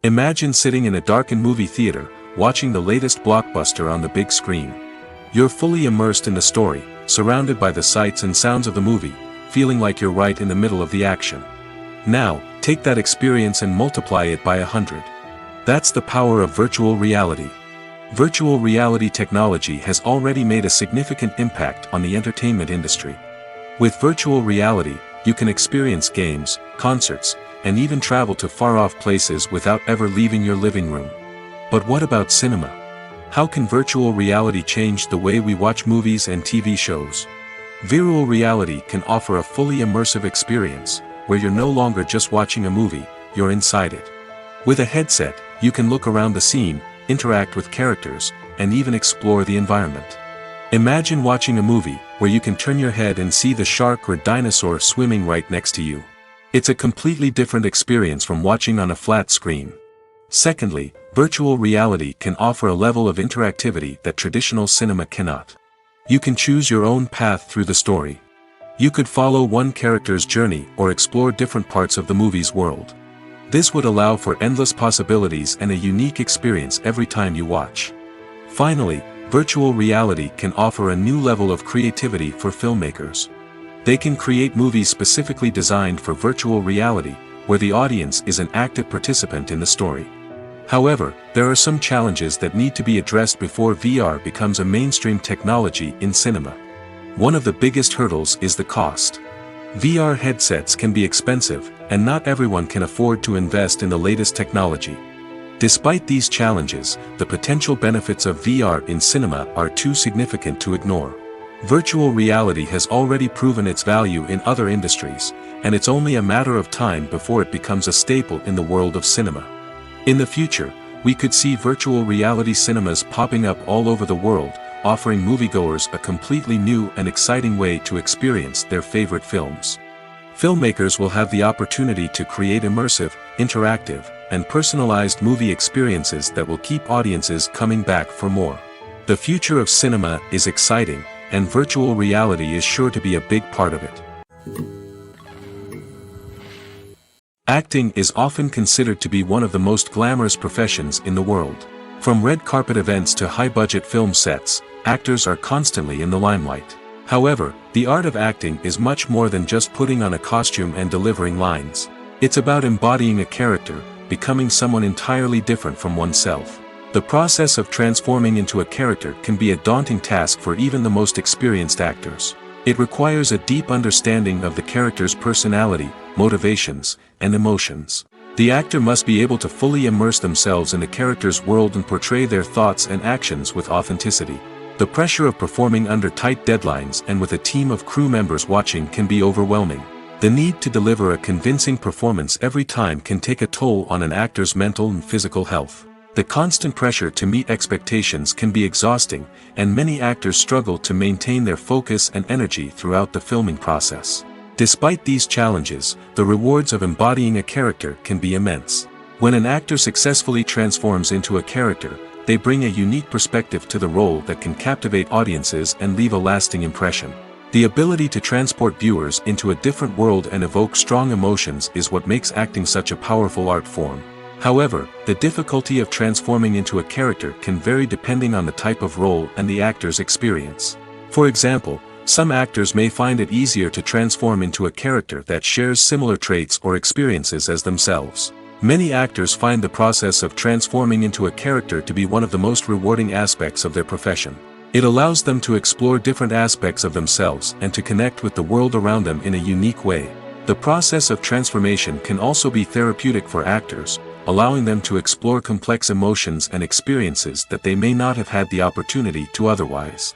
Imagine sitting in a darkened movie theater, watching the latest blockbuster on the big screen. You're fully immersed in the story, surrounded by the sights and sounds of the movie, feeling like you're right in the middle of the action. Now, take that experience and multiply it by 100. That's the power of virtual reality. Virtual reality technology has already made a significant impact on the entertainment industry. With virtual reality, you can experience games, concerts, and even travel to far-off places without ever leaving your living room. But what about cinema? How can virtual reality change the way we watch movies and TV shows? Virtual reality can offer a fully immersive experience, where you're no longer just watching a movie, you're inside it. With a headset, you can look around the scene, interact with characters, and even explore the environment. Imagine watching a movie, where you can turn your head and see the shark or dinosaur swimming right next to you. It's a completely different experience from watching on a flat screen. Secondly, virtual reality can offer a level of interactivity that traditional cinema cannot. You can choose your own path through the story. You could follow one character's journey or explore different parts of the movie's world. This would allow for endless possibilities and a unique experience every time you watch. Finally, virtual reality can offer a new level of creativity for filmmakers. They can create movies specifically designed for virtual reality, where the audience is an active participant in the story. However, there are some challenges that need to be addressed before VR becomes a mainstream technology in cinema. One of the biggest hurdles is the cost. VR headsets can be expensive, and not everyone can afford to invest in the latest technology. Despite these challenges, the potential benefits of VR in cinema are too significant to ignore. Virtual reality has already proven its value in other industries, and it's only a matter of time before it becomes a staple in the world of cinema. In the future, we could see virtual reality cinemas popping up all over the world, offering moviegoers a completely new and exciting way to experience their favorite films. Filmmakers will have the opportunity to create immersive, interactive, and personalized movie experiences that will keep audiences coming back for more. The future of cinema is exciting, and virtual reality is sure to be a big part of it. Acting is often considered to be one of the most glamorous professions in the world. From red carpet events to high-budget film sets, actors are constantly in the limelight. However, the art of acting is much more than just putting on a costume and delivering lines. It's about embodying a character, becoming someone entirely different from oneself. The process of transforming into a character can be a daunting task for even the most experienced actors. It requires a deep understanding of the character's personality, motivations, and emotions. The actor must be able to fully immerse themselves in the character's world and portray their thoughts and actions with authenticity. The pressure of performing under tight deadlines and with a team of crew members watching can be overwhelming. The need to deliver a convincing performance every time can take a toll on an actor's mental and physical health. The constant pressure to meet expectations can be exhausting, and many actors struggle to maintain their focus and energy throughout the filming process. Despite these challenges, the rewards of embodying a character can be immense. When an actor successfully transforms into a character, they bring a unique perspective to the role that can captivate audiences and leave a lasting impression. The ability to transport viewers into a different world and evoke strong emotions is what makes acting such a powerful art form. However, the difficulty of transforming into a character can vary depending on the type of role and the actor's experience. For example, some actors may find it easier to transform into a character that shares similar traits or experiences as themselves. Many actors find the process of transforming into a character to be one of the most rewarding aspects of their profession. It allows them to explore different aspects of themselves and to connect with the world around them in a unique way. The process of transformation can also be therapeutic for actors, allowing them to explore complex emotions and experiences that they may not have had the opportunity to otherwise.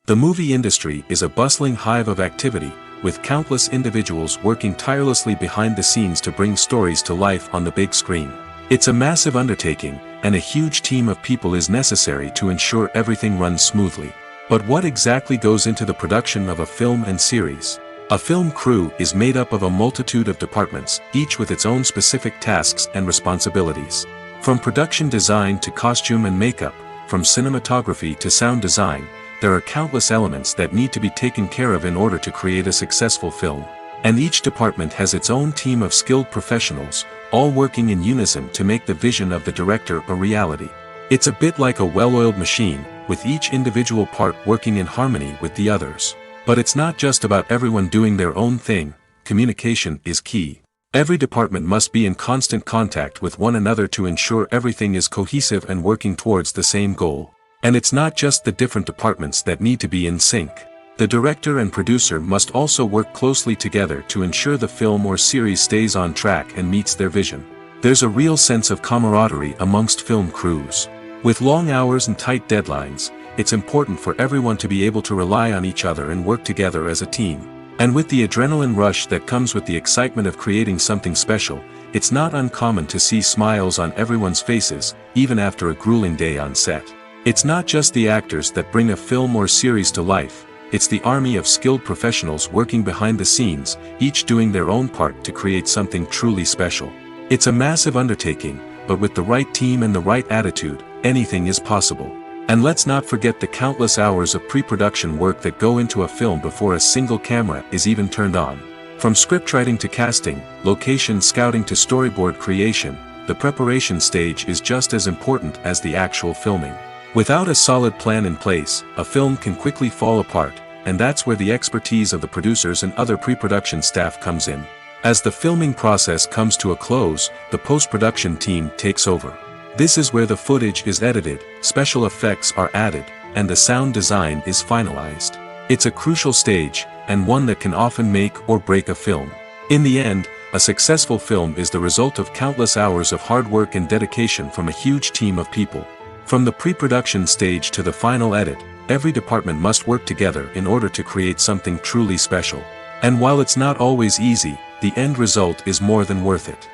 The movie industry is a bustling hive of activity, with countless individuals working tirelessly behind the scenes to bring stories to life on the big screen. It's a massive undertaking, and a huge team of people is necessary to ensure everything runs smoothly. But what exactly goes into the production of a film and series? A film crew is made up of a multitude of departments, each with its own specific tasks and responsibilities. From production design to costume and makeup, from cinematography to sound design, there are countless elements that need to be taken care of in order to create a successful film. And each department has its own team of skilled professionals, all working in unison to make the vision of the director a reality. It's a bit like a well-oiled machine, with each individual part working in harmony with the others. But it's not just about everyone doing their own thing. Communication is key. Every department must be in constant contact with one another to ensure everything is cohesive and working towards the same goal. And it's not just the different departments that need to be in sync. The director and producer must also work closely together to ensure the film or series stays on track and meets their vision. There's a real sense of camaraderie amongst film crews. With long hours and tight deadlines, it's important for everyone to be able to rely on each other and work together as a team. And with the adrenaline rush that comes with the excitement of creating something special, it's not uncommon to see smiles on everyone's faces, even after a grueling day on set. It's not just the actors that bring a film or series to life, it's the army of skilled professionals working behind the scenes, each doing their own part to create something truly special. It's a massive undertaking, but with the right team and the right attitude, anything is possible. And let's not forget the countless hours of pre-production work that go into a film before a single camera is even turned on. From scriptwriting to casting, location scouting to storyboard creation, the preparation stage is just as important as the actual filming. Without a solid plan in place, a film can quickly fall apart, and that's where the expertise of the producers and other pre-production staff comes in. As the filming process comes to a close, the post-production team takes over. This is where the footage is edited, special effects are added, and the sound design is finalized. It's a crucial stage, and one that can often make or break a film. In the end, a successful film is the result of countless hours of hard work and dedication from a huge team of people. From the pre-production stage to the final edit, every department must work together in order to create something truly special. And while it's not always easy, the end result is more than worth it.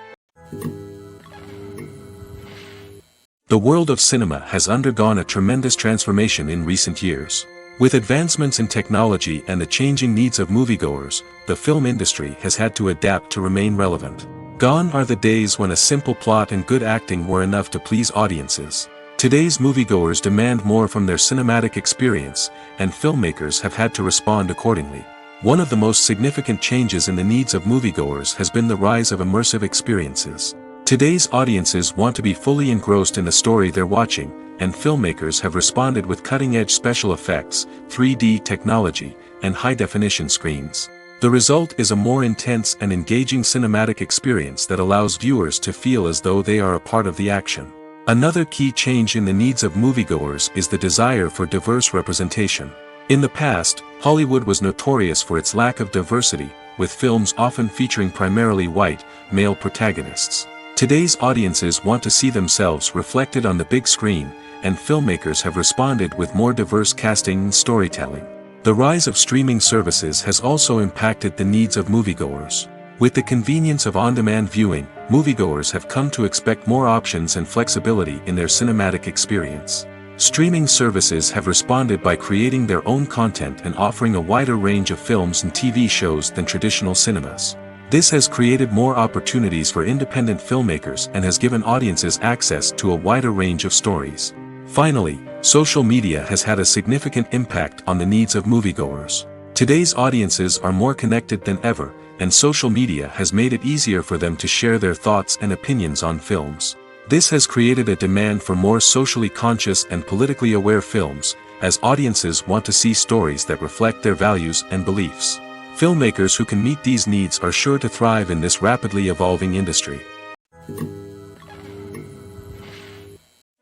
The world of cinema has undergone a tremendous transformation in recent years. With advancements in technology and the changing needs of moviegoers, the film industry has had to adapt to remain relevant. Gone are the days when a simple plot and good acting were enough to please audiences. Today's moviegoers demand more from their cinematic experience, and filmmakers have had to respond accordingly. One of the most significant changes in the needs of moviegoers has been the rise of immersive experiences. Today's audiences want to be fully engrossed in the story they're watching, and filmmakers have responded with cutting-edge special effects, 3D technology, and high-definition screens. The result is a more intense and engaging cinematic experience that allows viewers to feel as though they are a part of the action. Another key change in the needs of moviegoers is the desire for diverse representation. In the past, Hollywood was notorious for its lack of diversity, with films often featuring primarily white, male protagonists. Today's audiences want to see themselves reflected on the big screen, and filmmakers have responded with more diverse casting and storytelling. The rise of streaming services has also impacted the needs of moviegoers. With the convenience of on-demand viewing, moviegoers have come to expect more options and flexibility in their cinematic experience. Streaming services have responded by creating their own content and offering a wider range of films and TV shows than traditional cinemas. This has created more opportunities for independent filmmakers and has given audiences access to a wider range of stories. Finally, social media has had a significant impact on the needs of moviegoers. Today's audiences are more connected than ever, and social media has made it easier for them to share their thoughts and opinions on films. This has created a demand for more socially conscious and politically aware films, as audiences want to see stories that reflect their values and beliefs. Filmmakers who can meet these needs are sure to thrive in this rapidly evolving industry.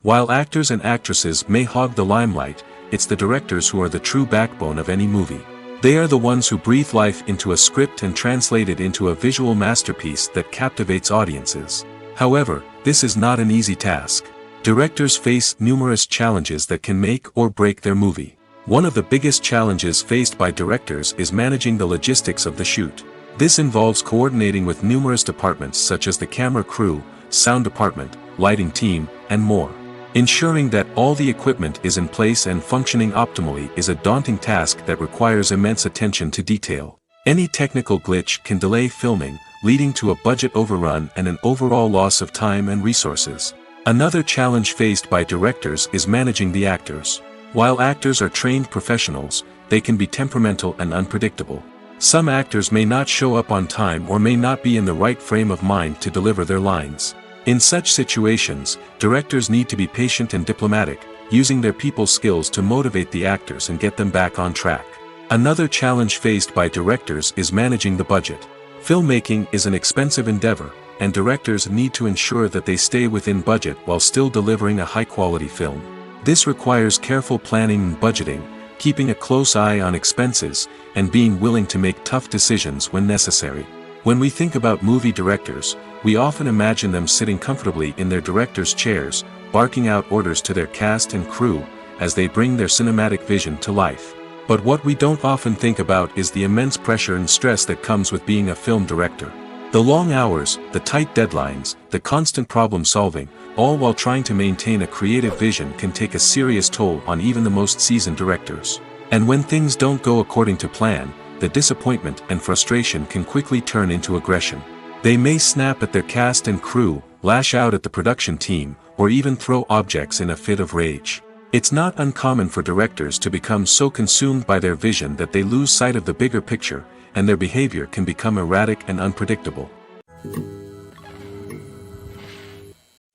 While actors and actresses may hog the limelight, it's the directors who are the true backbone of any movie. They are the ones who breathe life into a script and translate it into a visual masterpiece that captivates audiences. However, this is not an easy task. Directors face numerous challenges that can make or break their movie. One of the biggest challenges faced by directors is managing the logistics of the shoot. This involves coordinating with numerous departments such as the camera crew, sound department, lighting team, and more. Ensuring that all the equipment is in place and functioning optimally is a daunting task that requires immense attention to detail. Any technical glitch can delay filming, leading to a budget overrun and an overall loss of time and resources. Another challenge faced by directors is managing the actors. While actors are trained professionals, they can be temperamental and unpredictable. Some actors may not show up on time or may not be in the right frame of mind to deliver their lines. In such situations, directors need to be patient and diplomatic, using their people skills to motivate the actors and get them back on track. Another challenge faced by directors is managing the budget. Filmmaking is an expensive endeavor, and directors need to ensure that they stay within budget while still delivering a high-quality film. This requires careful planning and budgeting, keeping a close eye on expenses, and being willing to make tough decisions when necessary. When we think about movie directors, we often imagine them sitting comfortably in their director's chairs, barking out orders to their cast and crew, as they bring their cinematic vision to life. But what we don't often think about is the immense pressure and stress that comes with being a film director. The long hours, the tight deadlines, the constant problem solving, all while trying to maintain a creative vision can take a serious toll on even the most seasoned directors. And when things don't go according to plan, the disappointment and frustration can quickly turn into aggression. They may snap at their cast and crew, lash out at the production team, or even throw objects in a fit of rage. It's not uncommon for directors to become so consumed by their vision that they lose sight of the bigger picture, and their behavior can become erratic and unpredictable.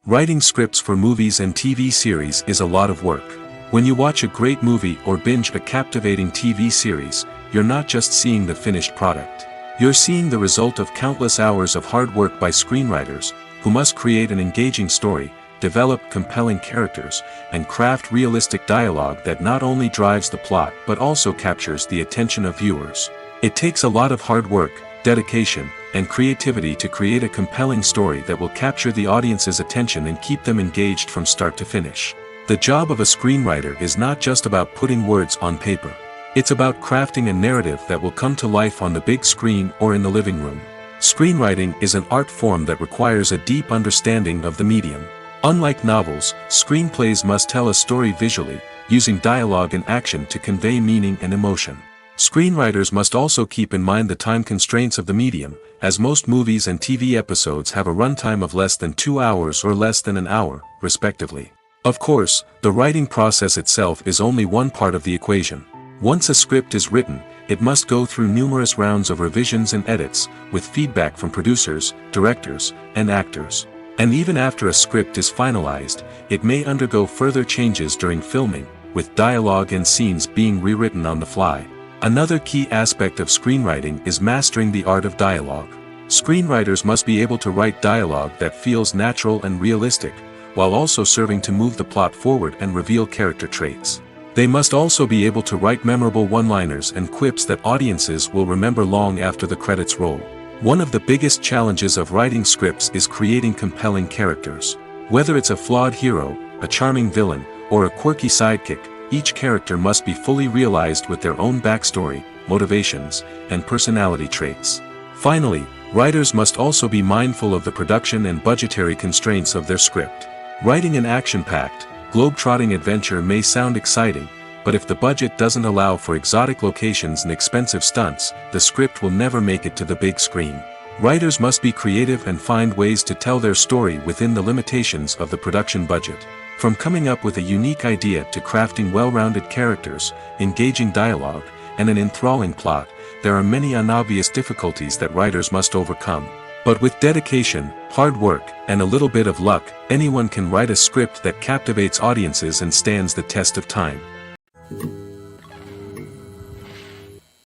Writing scripts for movies and TV series is a lot of work. When you watch a great movie or binge a captivating TV series, you're not just seeing the finished product. You're seeing the result of countless hours of hard work by screenwriters, who must create an engaging story, develop compelling characters, and craft realistic dialogue that not only drives the plot but also captures the attention of viewers. It takes a lot of hard work, dedication, and creativity to create a compelling story that will capture the audience's attention and keep them engaged from start to finish. The job of a screenwriter is not just about putting words on paper. It's about crafting a narrative that will come to life on the big screen or in the living room. Screenwriting is an art form that requires a deep understanding of the medium. Unlike novels, screenplays must tell a story visually, using dialogue and action to convey meaning and emotion. Screenwriters must also keep in mind the time constraints of the medium, as most movies and TV episodes have a runtime of less than 2 hours or less than an hour, respectively. Of course, the writing process itself is only one part of the equation. Once a script is written, it must go through numerous rounds of revisions and edits, with feedback from producers, directors, and actors. And even after a script is finalized, it may undergo further changes during filming, with dialogue and scenes being rewritten on the fly. Another key aspect of screenwriting is mastering the art of dialogue. Screenwriters must be able to write dialogue that feels natural and realistic, while also serving to move the plot forward and reveal character traits. They must also be able to write memorable one-liners and quips that audiences will remember long after the credits roll. One of the biggest challenges of writing scripts is creating compelling characters. Whether it's a flawed hero, a charming villain, or a quirky sidekick, each character must be fully realized with their own backstory, motivations, and personality traits. Finally, writers must also be mindful of the production and budgetary constraints of their script. Writing an action-packed, globe-trotting adventure may sound exciting, but if the budget doesn't allow for exotic locations and expensive stunts, the script will never make it to the big screen. Writers must be creative and find ways to tell their story within the limitations of the production budget. From coming up with a unique idea to crafting well-rounded characters, engaging dialogue, and an enthralling plot, there are many unobvious difficulties that writers must overcome. But with dedication, hard work, and a little bit of luck, anyone can write a script that captivates audiences and stands the test of time.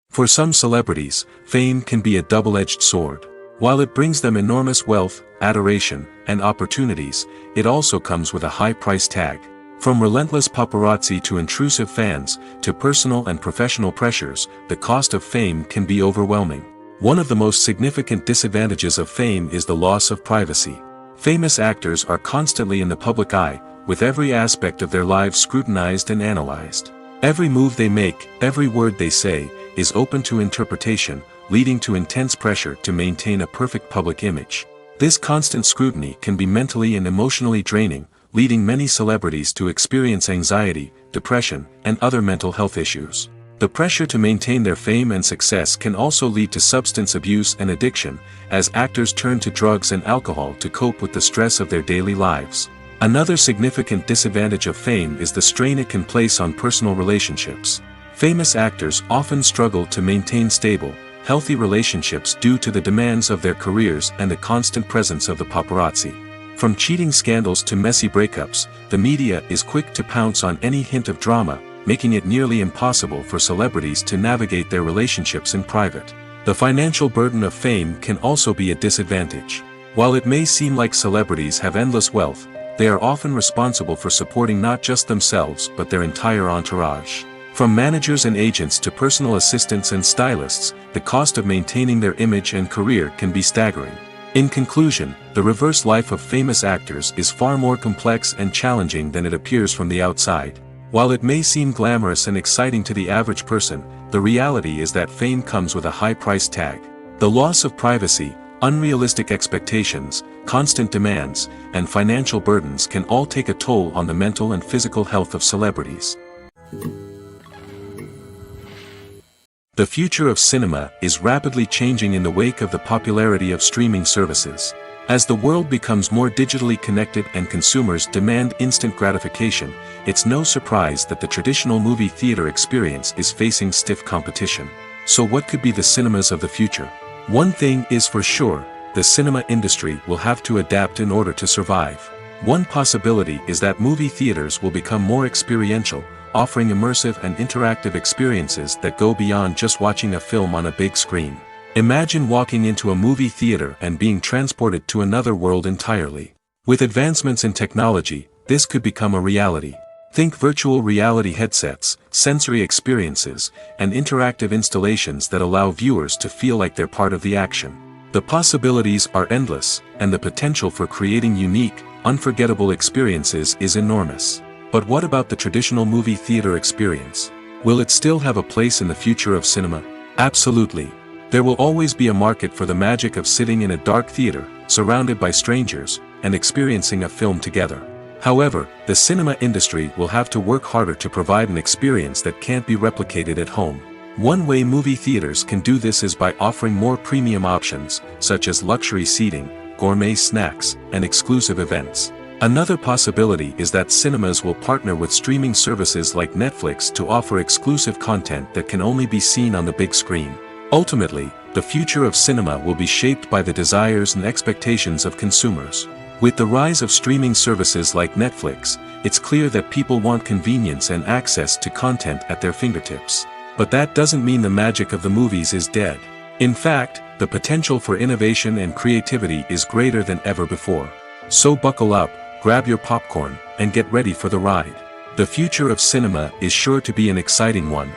For some celebrities, fame can be a double-edged sword. While it brings them enormous wealth, adoration, and opportunities, it also comes with a high price tag. From relentless paparazzi to intrusive fans, to personal and professional pressures, the cost of fame can be overwhelming. One of the most significant disadvantages of fame is the loss of privacy. Famous actors are constantly in the public eye, with every aspect of their lives scrutinized and analyzed. Every move they make, every word they say, is open to interpretation, leading to intense pressure to maintain a perfect public image. This constant scrutiny can be mentally and emotionally draining, leading many celebrities to experience anxiety, depression, and other mental health issues. The pressure to maintain their fame and success can also lead to substance abuse and addiction, as actors turn to drugs and alcohol to cope with the stress of their daily lives. Another significant disadvantage of fame is the strain it can place on personal relationships. Famous actors often struggle to maintain stable, healthy relationships due to the demands of their careers and the constant presence of the paparazzi. From cheating scandals to messy breakups, the media is quick to pounce on any hint of drama, making it nearly impossible for celebrities to navigate their relationships in private. The financial burden of fame can also be a disadvantage. While it may seem like celebrities have endless wealth, they are often responsible for supporting not just themselves but their entire entourage. From managers and agents to personal assistants and stylists, the cost of maintaining their image and career can be staggering. In conclusion, the reverse life of famous actors is far more complex and challenging than it appears from the outside. While it may seem glamorous and exciting to the average person, the reality is that fame comes with a high price tag. The loss of privacy, unrealistic expectations, constant demands, and financial burdens can all take a toll on the mental and physical health of celebrities. The future of cinema is rapidly changing in the wake of the popularity of streaming services. As the world becomes more digitally connected and consumers demand instant gratification, it's no surprise that the traditional movie theater experience is facing stiff competition. So what could be the cinemas of the future? One thing is for sure, the cinema industry will have to adapt in order to survive. One possibility is that movie theaters will become more experiential, offering immersive and interactive experiences that go beyond just watching a film on a big screen. Imagine walking into a movie theater and being transported to another world entirely. With advancements in technology, this could become a reality. Think virtual reality headsets, sensory experiences, and interactive installations that allow viewers to feel like they're part of the action. The possibilities are endless, and the potential for creating unique, unforgettable experiences is enormous. But what about the traditional movie theater experience? Will it still have a place in the future of cinema? Absolutely. There will always be a market for the magic of sitting in a dark theater, surrounded by strangers, and experiencing a film together. However, the cinema industry will have to work harder to provide an experience that can't be replicated at home. One way movie theaters can do this is by offering more premium options, such as luxury seating, gourmet snacks, and exclusive events. Another possibility is that cinemas will partner with streaming services like Netflix to offer exclusive content that can only be seen on the big screen. Ultimately, the future of cinema will be shaped by the desires and expectations of consumers. With the rise of streaming services like Netflix, it's clear that people want convenience and access to content at their fingertips. But that doesn't mean the magic of the movies is dead. In fact, the potential for innovation and creativity is greater than ever before. So buckle up, grab your popcorn, and get ready for the ride. The future of cinema is sure to be an exciting one.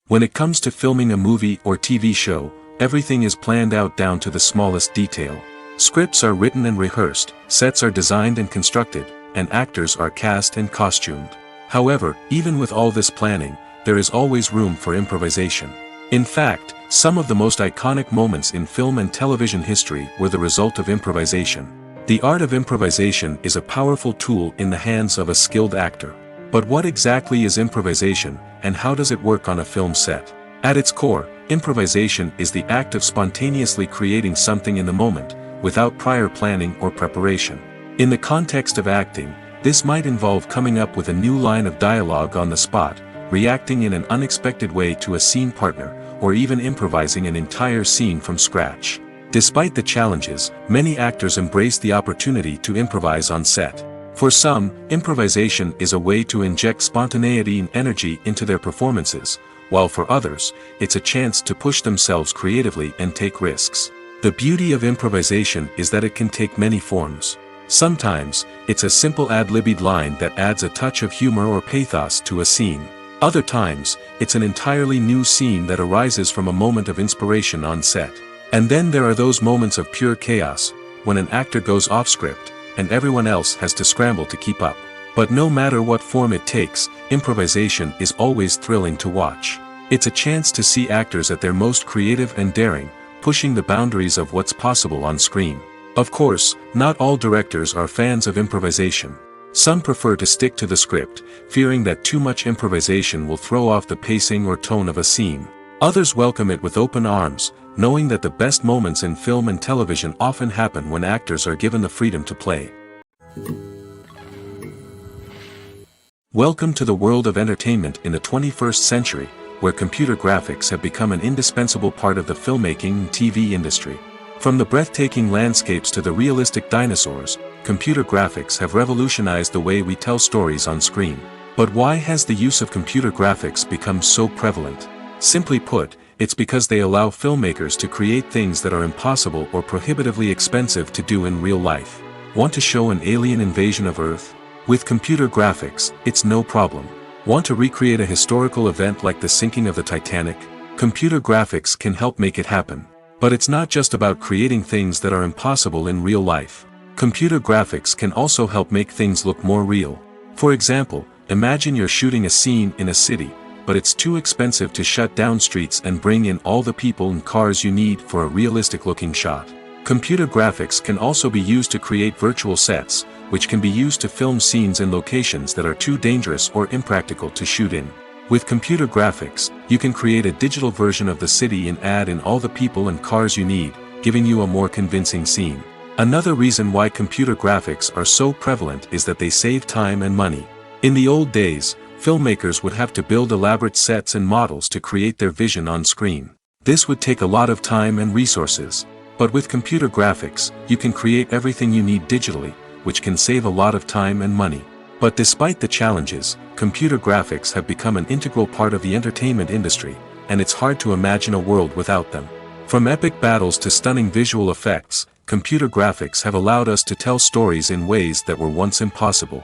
When it comes to filming a movie or TV show, everything is planned out down to the smallest detail. Scripts are written and rehearsed, sets are designed and constructed, and actors are cast and costumed. However, even with all this planning, there is always room for improvisation. In fact, some of the most iconic moments in film and television history were the result of improvisation. The art of improvisation is a powerful tool in the hands of a skilled actor. But what exactly is improvisation, and how does it work on a film set? At its core, improvisation is the act of spontaneously creating something in the moment, without prior planning or preparation. In the context of acting, this might involve coming up with a new line of dialogue on the spot, reacting in an unexpected way to a scene partner, or even improvising an entire scene from scratch. Despite the challenges, many actors embrace the opportunity to improvise on set. For some, improvisation is a way to inject spontaneity and energy into their performances, while for others, it's a chance to push themselves creatively and take risks. The beauty of improvisation is that it can take many forms. Sometimes, it's a simple ad-libbed line that adds a touch of humor or pathos to a scene. Other times, it's an entirely new scene that arises from a moment of inspiration on set. And then there are those moments of pure chaos, when an actor goes off script, and everyone else has to scramble to keep up. But no matter what form it takes, improvisation is always thrilling to watch. It's a chance to see actors at their most creative and daring, pushing the boundaries of what's possible on screen. Of course, not all directors are fans of improvisation. Some prefer to stick to the script, fearing that too much improvisation will throw off the pacing or tone of a scene. Others welcome it with open arms, knowing that the best moments in film and television often happen when actors are given the freedom to play. Welcome to the world of entertainment in the 21st century, where computer graphics have become an indispensable part of the filmmaking and TV industry. From the breathtaking landscapes to the realistic dinosaurs, computer graphics have revolutionized the way we tell stories on screen. But why has the use of computer graphics become so prevalent? Simply put, it's because they allow filmmakers to create things that are impossible or prohibitively expensive to do in real life. Want to show an alien invasion of Earth? With computer graphics, it's no problem. Want to recreate a historical event like the sinking of the Titanic? Computer graphics can help make it happen. But it's not just about creating things that are impossible in real life. Computer graphics can also help make things look more real. For example, imagine you're shooting a scene in a city, but it's too expensive to shut down streets and bring in all the people and cars you need for a realistic-looking shot. Computer graphics can also be used to create virtual sets, which can be used to film scenes in locations that are too dangerous or impractical to shoot in. With computer graphics, you can create a digital version of the city and add in all the people and cars you need, giving you a more convincing scene. Another reason why computer graphics are so prevalent is that they save time and money. In the old days, filmmakers would have to build elaborate sets and models to create their vision on screen. This would take a lot of time and resources. But with computer graphics, you can create everything you need digitally, which can save a lot of time and money. But despite the challenges, computer graphics have become an integral part of the entertainment industry, and it's hard to imagine a world without them. From epic battles to stunning visual effects, computer graphics have allowed us to tell stories in ways that were once impossible.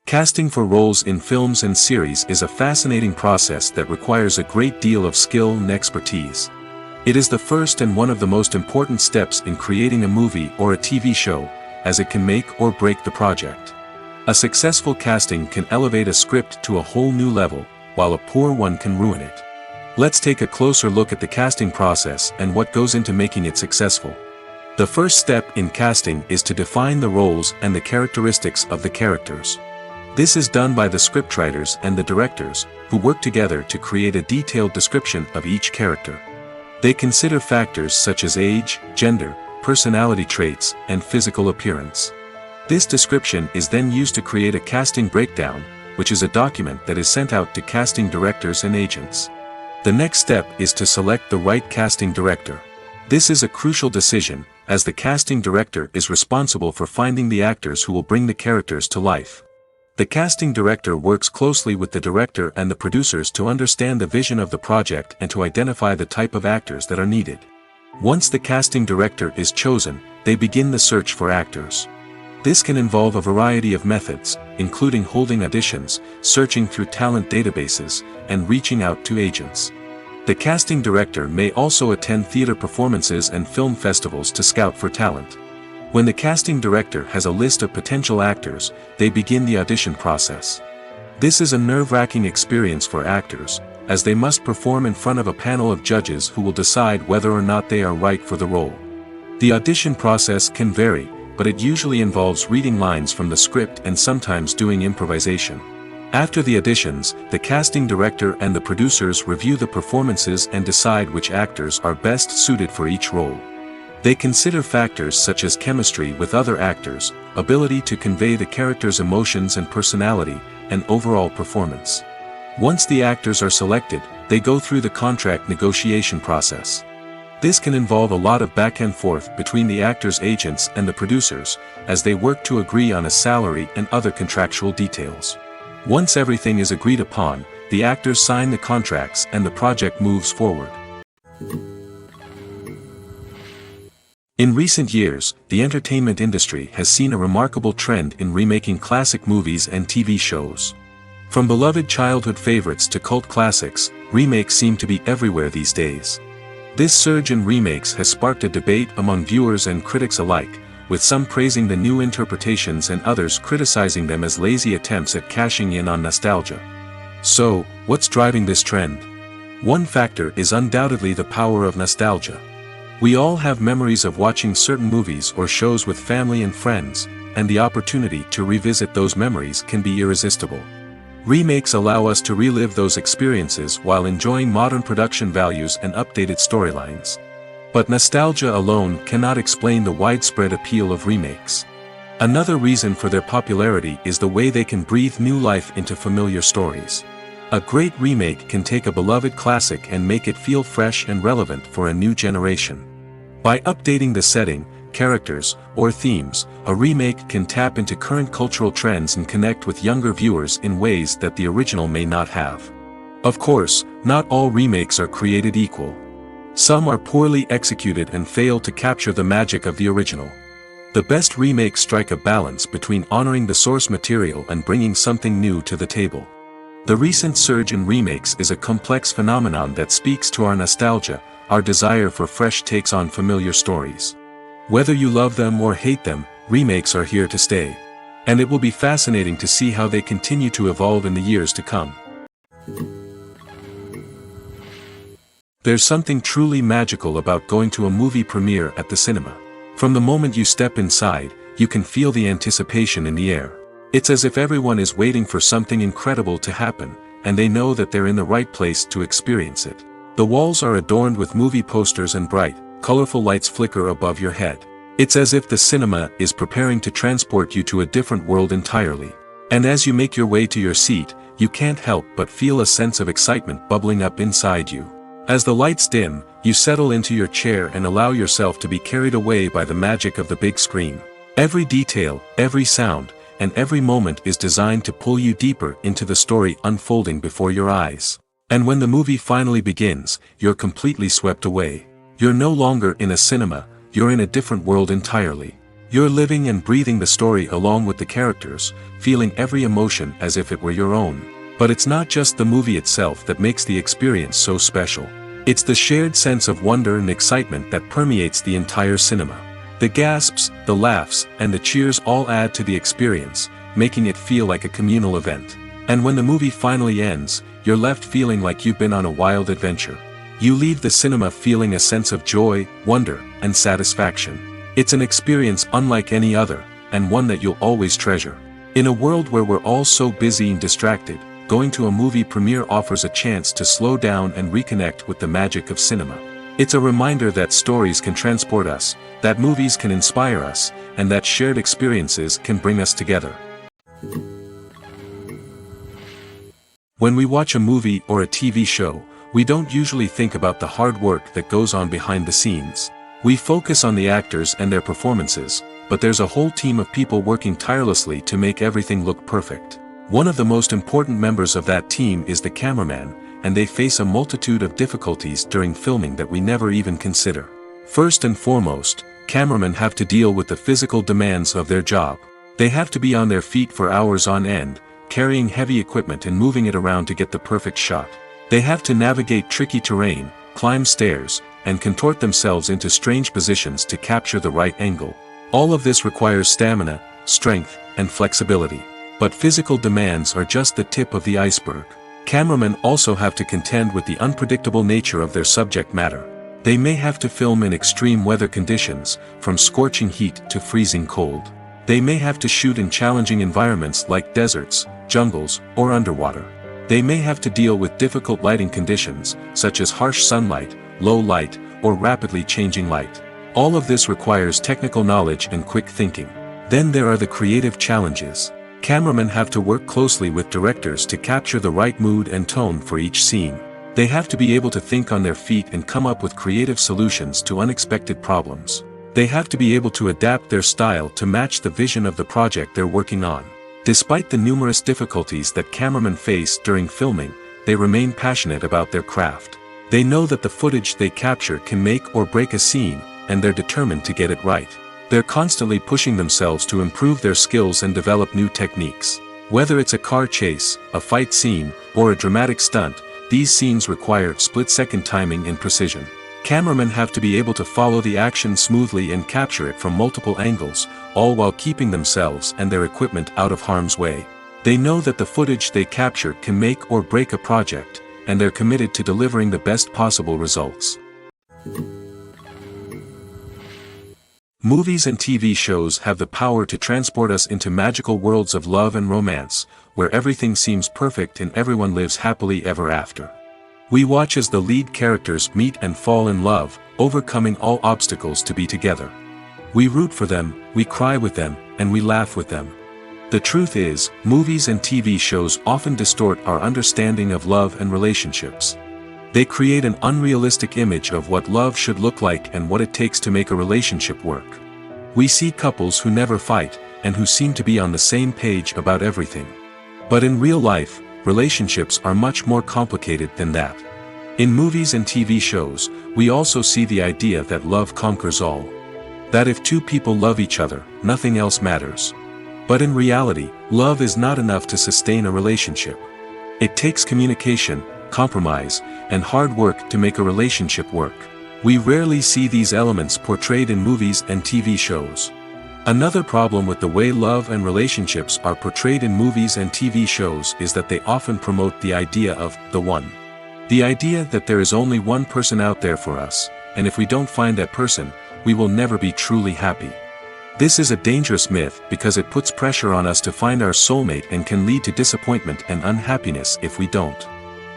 Casting for roles in films and series is a fascinating process that requires a great deal of skill and expertise. It is the first and one of the most important steps in creating a movie or a TV show, as it can make or break the project. A successful casting can elevate a script to a whole new level, while a poor one can ruin it. Let's take a closer look at the casting process and what goes into making it successful. The first step in casting is to define the roles and the characteristics of the characters. This is done by the scriptwriters and the directors, who work together to create a detailed description of each character. They consider factors such as age, gender, personality traits, and physical appearance. This description is then used to create a casting breakdown, which is a document that is sent out to casting directors and agents. The next step is to select the right casting director. This is a crucial decision, as the casting director is responsible for finding the actors who will bring the characters to life. The casting director works closely with the director and the producers to understand the vision of the project and to identify the type of actors that are needed. Once the casting director is chosen, they begin the search for actors. This can involve a variety of methods, including holding auditions, searching through talent databases, and reaching out to agents. The casting director may also attend theater performances and film festivals to scout for talent. When the casting director has a list of potential actors, they begin the audition process. This is a nerve-wracking experience for actors, as they must perform in front of a panel of judges who will decide whether or not they are right for the role. The audition process can vary, but it usually involves reading lines from the script and sometimes doing improvisation. After the auditions, the casting director and the producers review the performances and decide which actors are best suited for each role. They consider factors such as chemistry with other actors, ability to convey the character's emotions and personality, and overall performance. Once the actors are selected, they go through the contract negotiation process. This can involve a lot of back and forth between the actors' agents and the producers, as they work to agree on a salary and other contractual details. Once everything is agreed upon, the actors sign the contracts and the project moves forward. In recent years, the entertainment industry has seen a remarkable trend in remaking classic movies and TV shows. From beloved childhood favorites to cult classics, remakes seem to be everywhere these days. This surge in remakes has sparked a debate among viewers and critics alike, with some praising the new interpretations and others criticizing them as lazy attempts at cashing in on nostalgia. So, what's driving this trend? One factor is undoubtedly the power of nostalgia. We all have memories of watching certain movies or shows with family and friends, and the opportunity to revisit those memories can be irresistible. Remakes allow us to relive those experiences while enjoying modern production values and updated storylines. But nostalgia alone cannot explain the widespread appeal of remakes. Another reason for their popularity is the way they can breathe new life into familiar stories. A great remake can take a beloved classic and make it feel fresh and relevant for a new generation. By updating the setting, characters, or themes, a remake can tap into current cultural trends and connect with younger viewers in ways that the original may not have. Of course, not all remakes are created equal. Some are poorly executed and fail to capture the magic of the original. The best remakes strike a balance between honoring the source material and bringing something new to the table. The recent surge in remakes is a complex phenomenon that speaks to our nostalgia, our desire for fresh takes on familiar stories. Whether you love them or hate them, remakes are here to stay. And it will be fascinating to see how they continue to evolve in the years to come. There's something truly magical about going to a movie premiere at the cinema. From the moment you step inside, you can feel the anticipation in the air. It's as if everyone is waiting for something incredible to happen, and they know that they're in the right place to experience it. The walls are adorned with movie posters and bright, colorful lights flicker above your head. It's as if the cinema is preparing to transport you to a different world entirely. And as you make your way to your seat, you can't help but feel a sense of excitement bubbling up inside you. As the lights dim, you settle into your chair and allow yourself to be carried away by the magic of the big screen. Every detail, every sound, and every moment is designed to pull you deeper into the story unfolding before your eyes. And when the movie finally begins, you're completely swept away. You're no longer in a cinema, you're in a different world entirely. You're living and breathing the story along with the characters, feeling every emotion as if it were your own. But it's not just the movie itself that makes the experience so special. It's the shared sense of wonder and excitement that permeates the entire cinema. The gasps, the laughs, and the cheers all add to the experience, making it feel like a communal event. And when the movie finally ends, you're left feeling like you've been on a wild adventure. You leave the cinema feeling a sense of joy, wonder, and satisfaction. It's an experience unlike any other, and one that you'll always treasure. In a world where we're all so busy and distracted, going to a movie premiere offers a chance to slow down and reconnect with the magic of cinema. It's a reminder that stories can transport us, that movies can inspire us, and that shared experiences can bring us together. When we watch a movie or a TV show, we don't usually think about the hard work that goes on behind the scenes. We focus on the actors and their performances, but there's a whole team of people working tirelessly to make everything look perfect. One of the most important members of that team is the cameraman, and they face a multitude of difficulties during filming that we never even consider. First and foremost, cameramen have to deal with the physical demands of their job. They have to be on their feet for hours on end, carrying heavy equipment and moving it around to get the perfect shot. They have to navigate tricky terrain, climb stairs, and contort themselves into strange positions to capture the right angle. All of this requires stamina, strength, and flexibility. But physical demands are just the tip of the iceberg. Cameramen also have to contend with the unpredictable nature of their subject matter. They may have to film in extreme weather conditions, from scorching heat to freezing cold. They may have to shoot in challenging environments like deserts, jungles, or underwater. They may have to deal with difficult lighting conditions, such as harsh sunlight, low light, or rapidly changing light. All of this requires technical knowledge and quick thinking. Then there are the creative challenges. Cameramen have to work closely with directors to capture the right mood and tone for each scene. They have to be able to think on their feet and come up with creative solutions to unexpected problems. They have to be able to adapt their style to match the vision of the project they're working on. Despite the numerous difficulties that cameramen face during filming, they remain passionate about their craft. They know that the footage they capture can make or break a scene, and they're determined to get it right. They're constantly pushing themselves to improve their skills and develop new techniques. Whether it's a car chase, a fight scene, or a dramatic stunt, these scenes require split-second timing and precision. Cameramen have to be able to follow the action smoothly and capture it from multiple angles, all while keeping themselves and their equipment out of harm's way. They know that the footage they capture can make or break a project, and they're committed to delivering the best possible results. Movies and TV shows have the power to transport us into magical worlds of love and romance, where everything seems perfect and everyone lives happily ever after. We watch as the lead characters meet and fall in love, overcoming all obstacles to be together. We root for them, we cry with them, and we laugh with them. The truth is, movies and TV shows often distort our understanding of love and relationships. They create an unrealistic image of what love should look like and what it takes to make a relationship work. We see couples who never fight, and who seem to be on the same page about everything. But in real life, relationships are much more complicated than that. In movies and TV shows, we also see the idea that love conquers all. That if two people love each other, nothing else matters. But in reality, love is not enough to sustain a relationship. It takes communication, compromise, and hard work to make a relationship work. We rarely see these elements portrayed in movies and TV shows. Another problem with the way love and relationships are portrayed in movies and TV shows is that they often promote the idea of the one. The idea that there is only one person out there for us, and if we don't find that person, we will never be truly happy. This is a dangerous myth because it puts pressure on us to find our soulmate and can lead to disappointment and unhappiness if we don't.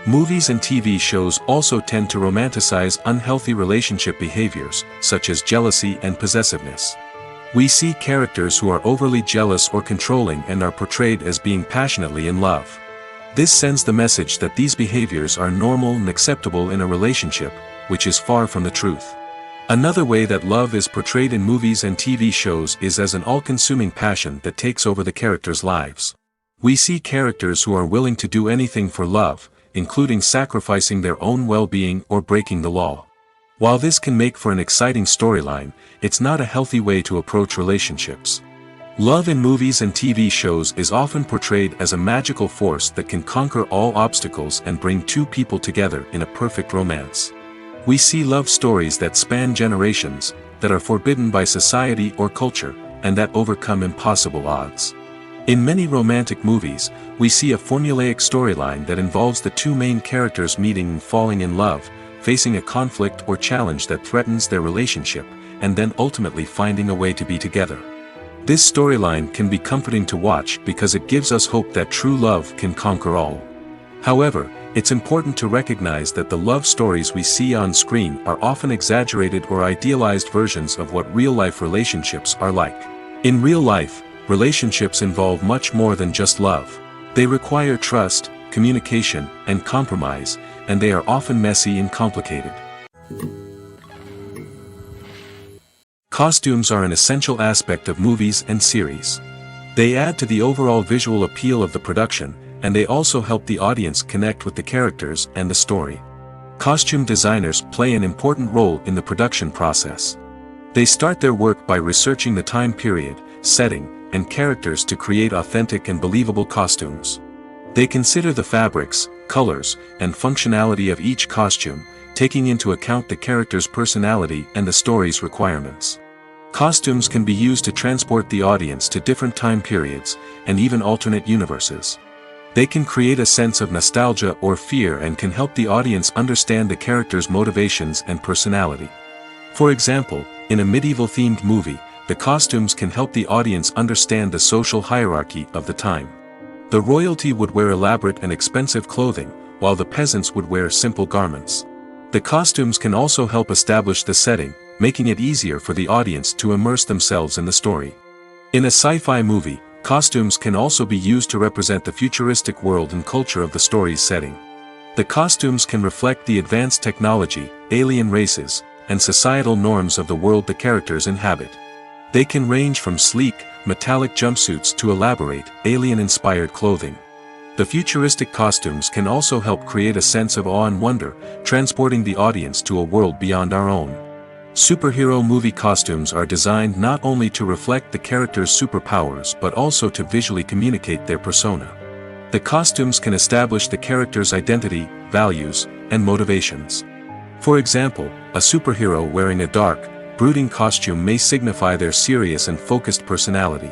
Movies and TV shows also tend to romanticize unhealthy relationship behaviors, such as jealousy and possessiveness. We see characters who are overly jealous or controlling and are portrayed as being passionately in love. This sends the message that these behaviors are normal and acceptable in a relationship, which is far from the truth. Another way that love is portrayed in movies and TV shows is as an all-consuming passion that takes over the characters' lives. We see characters who are willing to do anything for love, including sacrificing their own well-being or breaking the law. While this can make for an exciting storyline, it's not a healthy way to approach relationships. Love in movies and TV shows is often portrayed as a magical force that can conquer all obstacles and bring two people together in a perfect romance. We see love stories that span generations, that are forbidden by society or culture, and that overcome impossible odds. In many romantic movies, we see a formulaic storyline that involves the two main characters meeting and falling in love, facing a conflict or challenge that threatens their relationship, and then ultimately finding a way to be together. This storyline can be comforting to watch because it gives us hope that true love can conquer all. However, it's important to recognize that the love stories we see on screen are often exaggerated or idealized versions of what real-life relationships are like. In real life, relationships involve much more than just love. They require trust, communication, and compromise, and they are often messy and complicated. Costumes are an essential aspect of movies and series. They add to the overall visual appeal of the production, and they also help the audience connect with the characters and the story. Costume designers play an important role in the production process. They start their work by researching the time period, setting, and characters to create authentic and believable costumes. They consider the fabrics, colors, and functionality of each costume, taking into account the character's personality and the story's requirements. Costumes can be used to transport the audience to different time periods, and even alternate universes. They can create a sense of nostalgia or fear and can help the audience understand the character's motivations and personality. For example, in a medieval-themed movie, the costumes can help the audience understand the social hierarchy of the time. The royalty would wear elaborate and expensive clothing, while the peasants would wear simple garments. The costumes can also help establish the setting, making it easier for the audience to immerse themselves in the story. In a sci-fi movie, costumes can also be used to represent the futuristic world and culture of the story's setting. The costumes can reflect the advanced technology, alien races, and societal norms of the world the characters inhabit. They can range from sleek, metallic jumpsuits to elaborate, alien-inspired clothing. The futuristic costumes can also help create a sense of awe and wonder, transporting the audience to a world beyond our own. Superhero movie costumes are designed not only to reflect the character's superpowers but also to visually communicate their persona. The costumes can establish the character's identity, values, and motivations. For example, a superhero wearing a dark, brooding costume may signify their serious and focused personality.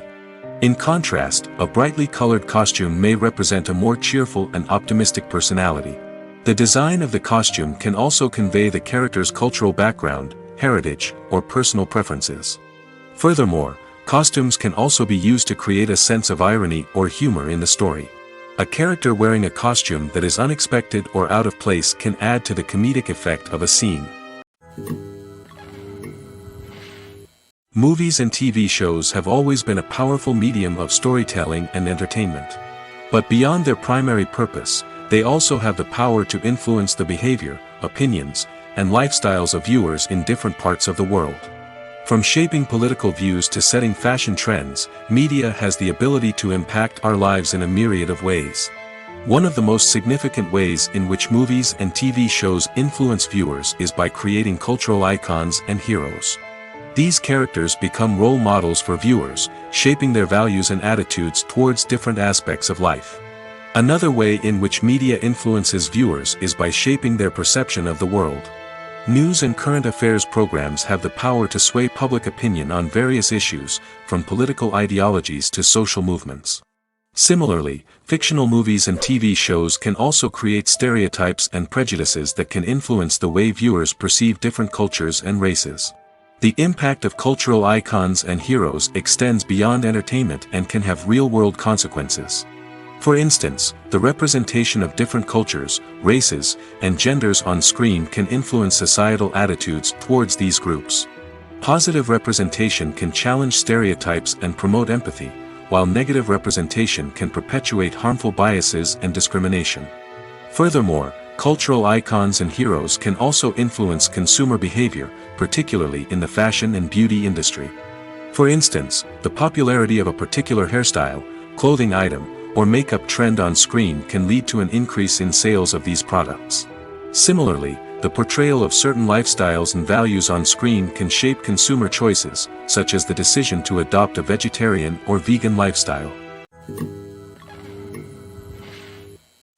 In contrast, a brightly colored costume may represent a more cheerful and optimistic personality. The design of the costume can also convey the character's cultural background, heritage, or personal preferences. Furthermore, costumes can also be used to create a sense of irony or humor in the story. A character wearing a costume that is unexpected or out of place can add to the comedic effect of a scene. Movies and TV shows have always been a powerful medium of storytelling and entertainment. But beyond their primary purpose, they also have the power to influence the behavior, opinions, and lifestyles of viewers in different parts of the world. From shaping political views to setting fashion trends, media has the ability to impact our lives in a myriad of ways. One of the most significant ways in which movies and TV shows influence viewers is by creating cultural icons and heroes. These characters become role models for viewers, shaping their values and attitudes towards different aspects of life. Another way in which media influences viewers is by shaping their perception of the world. News and current affairs programs have the power to sway public opinion on various issues, from political ideologies to social movements. Similarly, fictional movies and TV shows can also create stereotypes and prejudices that can influence the way viewers perceive different cultures and races. The impact of cultural icons and heroes extends beyond entertainment and can have real-world consequences. For instance, the representation of different cultures, races, and genders on screen can influence societal attitudes towards these groups. Positive representation can challenge stereotypes and promote empathy, while negative representation can perpetuate harmful biases and discrimination. Furthermore, cultural icons and heroes can also influence consumer behavior, particularly in the fashion and beauty industry. For instance, the popularity of a particular hairstyle, clothing item, or makeup trend on screen can lead to an increase in sales of these products. Similarly, the portrayal of certain lifestyles and values on screen can shape consumer choices, such as the decision to adopt a vegetarian or vegan lifestyle.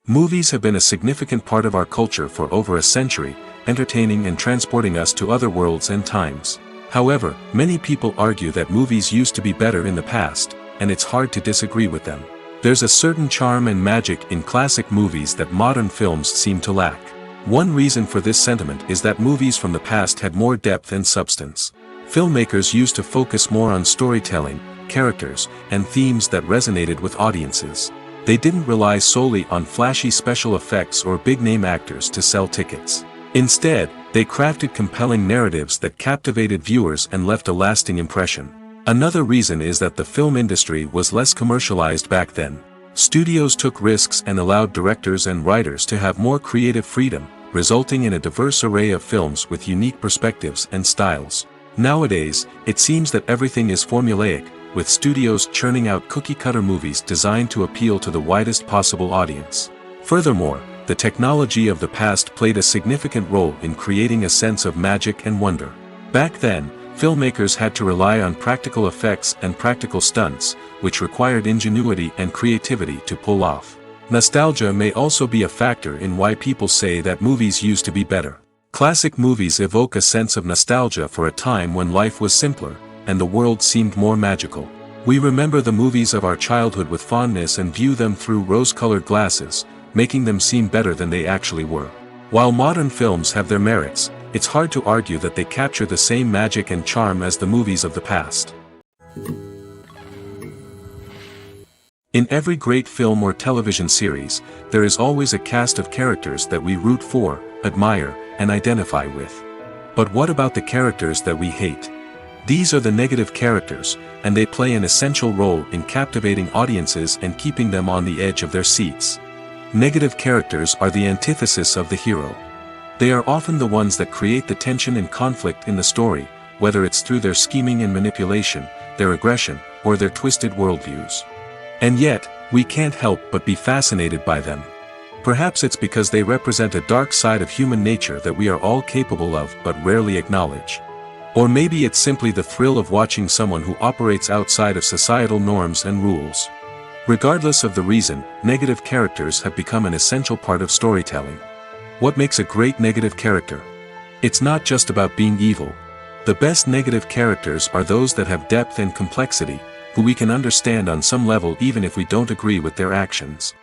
Movies have been a significant part of our culture for over a century, entertaining and transporting us to other worlds and times. However, many people argue that movies used to be better in the past, and it's hard to disagree with them. There's a certain charm and magic in classic movies that modern films seem to lack. One reason for this sentiment is that movies from the past had more depth and substance. Filmmakers used to focus more on storytelling, characters, and themes that resonated with audiences. They didn't rely solely on flashy special effects or big-name actors to sell tickets. Instead, they crafted compelling narratives that captivated viewers and left a lasting impression. Another reason is that the film industry was less commercialized back then. Studios took risks and allowed directors and writers to have more creative freedom, resulting in a diverse array of films with unique perspectives and styles. Nowadays, it seems that everything is formulaic, with studios churning out cookie-cutter movies designed to appeal to the widest possible audience. Furthermore, the technology of the past played a significant role in creating a sense of magic and wonder. Back then, filmmakers had to rely on practical effects and practical stunts, which required ingenuity and creativity to pull off. Nostalgia may also be a factor in why people say that movies used to be better. Classic movies evoke a sense of nostalgia for a time when life was simpler, and the world seemed more magical. We remember the movies of our childhood with fondness and view them through rose-colored glasses, making them seem better than they actually were. While modern films have their merits, it's hard to argue that they capture the same magic and charm as the movies of the past. In every great film or television series, there is always a cast of characters that we root for, admire, and identify with. But what about the characters that we hate? These are the negative characters, and they play an essential role in captivating audiences and keeping them on the edge of their seats. Negative characters are the antithesis of the hero. They are often the ones that create the tension and conflict in the story, whether it's through their scheming and manipulation, their aggression, or their twisted worldviews. And yet, we can't help but be fascinated by them. Perhaps it's because they represent a dark side of human nature that we are all capable of but rarely acknowledge. Or maybe it's simply the thrill of watching someone who operates outside of societal norms and rules. Regardless of the reason, negative characters have become an essential part of storytelling. What makes a great negative character? It's not just about being evil. The best negative characters are those that have depth and complexity, who we can understand on some level even if we don't agree with their actions.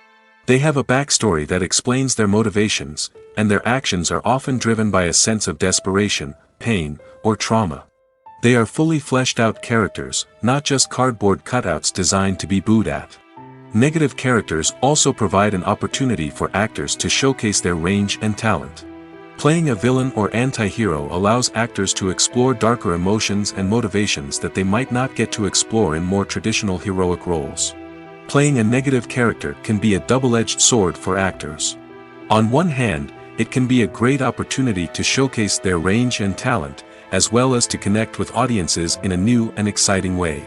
They have a backstory that explains their motivations, and their actions are often driven by a sense of desperation, pain, or trauma. They are fully fleshed out characters, not just cardboard cutouts designed to be booed at. Negative characters also provide an opportunity for actors to showcase their range and talent. Playing a villain or anti-hero allows actors to explore darker emotions and motivations that they might not get to explore in more traditional heroic roles. Playing a negative character can be a double-edged sword for actors. On one hand, it can be a great opportunity to showcase their range and talent, as well as to connect with audiences in a new and exciting way.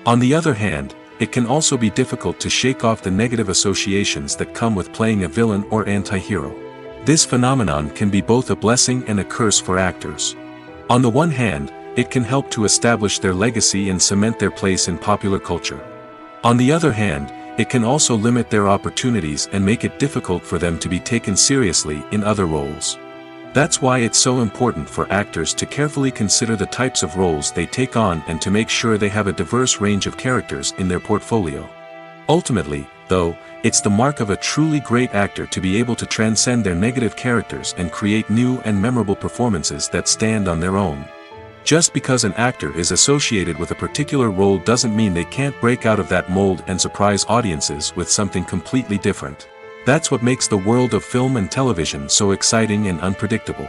On the other hand, it can also be difficult to shake off the negative associations that come with playing a villain or anti-hero. This phenomenon can be both a blessing and a curse for actors. On the one hand, it can help to establish their legacy and cement their place in popular culture. On the other hand, it can also limit their opportunities and make it difficult for them to be taken seriously in other roles. That's why it's so important for actors to carefully consider the types of roles they take on and to make sure they have a diverse range of characters in their portfolio. Ultimately, though, it's the mark of a truly great actor to be able to transcend their negative characters and create new and memorable performances that stand on their own. Just because an actor is associated with a particular role doesn't mean they can't break out of that mold and surprise audiences with something completely different. That's what makes the world of film and television so exciting and unpredictable.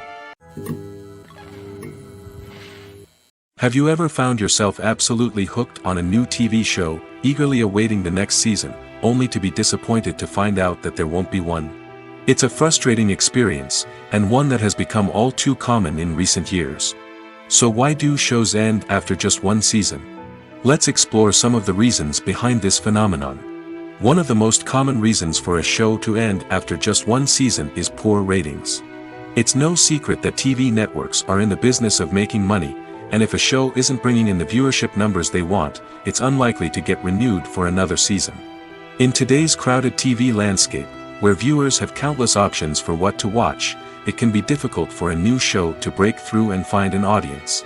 Have you ever found yourself absolutely hooked on a new TV show, eagerly awaiting the next season, only to be disappointed to find out that there won't be one? It's a frustrating experience, and one that has become all too common in recent years. So why do shows end after just one season? Let's explore some of the reasons behind this phenomenon. One of the most common reasons for a show to end after just one season is poor ratings. It's no secret that TV networks are in the business of making money, and if a show isn't bringing in the viewership numbers they want, it's unlikely to get renewed for another season. In today's crowded TV landscape, where viewers have countless options for what to watch, it can be difficult for a new show to break through and find an audience.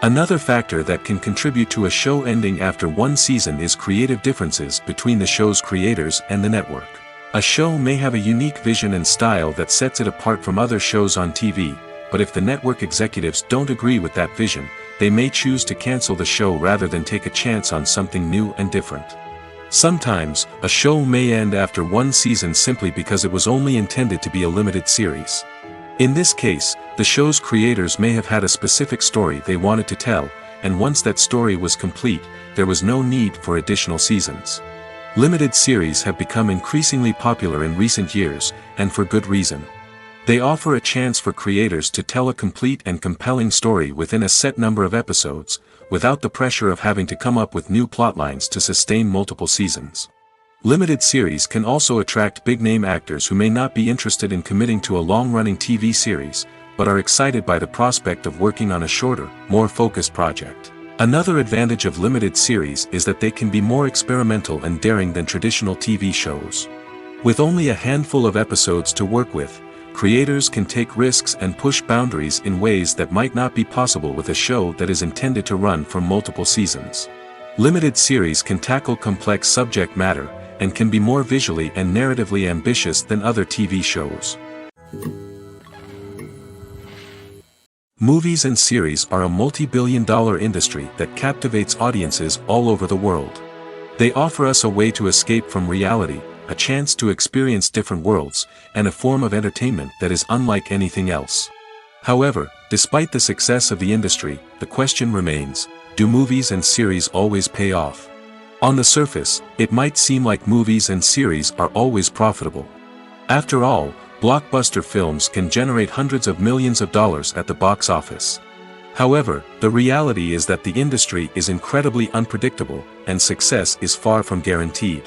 Another factor that can contribute to a show ending after one season is creative differences between the show's creators and the network. A show may have a unique vision and style that sets it apart from other shows on TV, but if the network executives don't agree with that vision, they may choose to cancel the show rather than take a chance on something new and different. Sometimes, a show may end after one season simply because it was only intended to be a limited series. In this case, the show's creators may have had a specific story they wanted to tell, and once that story was complete, there was no need for additional seasons. Limited series have become increasingly popular in recent years, and for good reason. They offer a chance for creators to tell a complete and compelling story within a set number of episodes, without the pressure of having to come up with new plotlines to sustain multiple seasons. Limited series can also attract big-name actors who may not be interested in committing to a long-running TV series, but are excited by the prospect of working on a shorter, more focused project. Another advantage of limited series is that they can be more experimental and daring than traditional TV shows. With only a handful of episodes to work with, creators can take risks and push boundaries in ways that might not be possible with a show that is intended to run for multiple seasons. Limited series can tackle complex subject matter, and can be more visually and narratively ambitious than other TV shows. Movies and series are a multi-billion-dollar industry that captivates audiences all over the world. They offer us a way to escape from reality, a chance to experience different worlds, and a form of entertainment that is unlike anything else. However, despite the success of the industry, the question remains, do movies and series always pay off? On the surface, it might seem like movies and series are always profitable. After all, blockbuster films can generate hundreds of millions of dollars at the box office. However, the reality is that the industry is incredibly unpredictable, and success is far from guaranteed.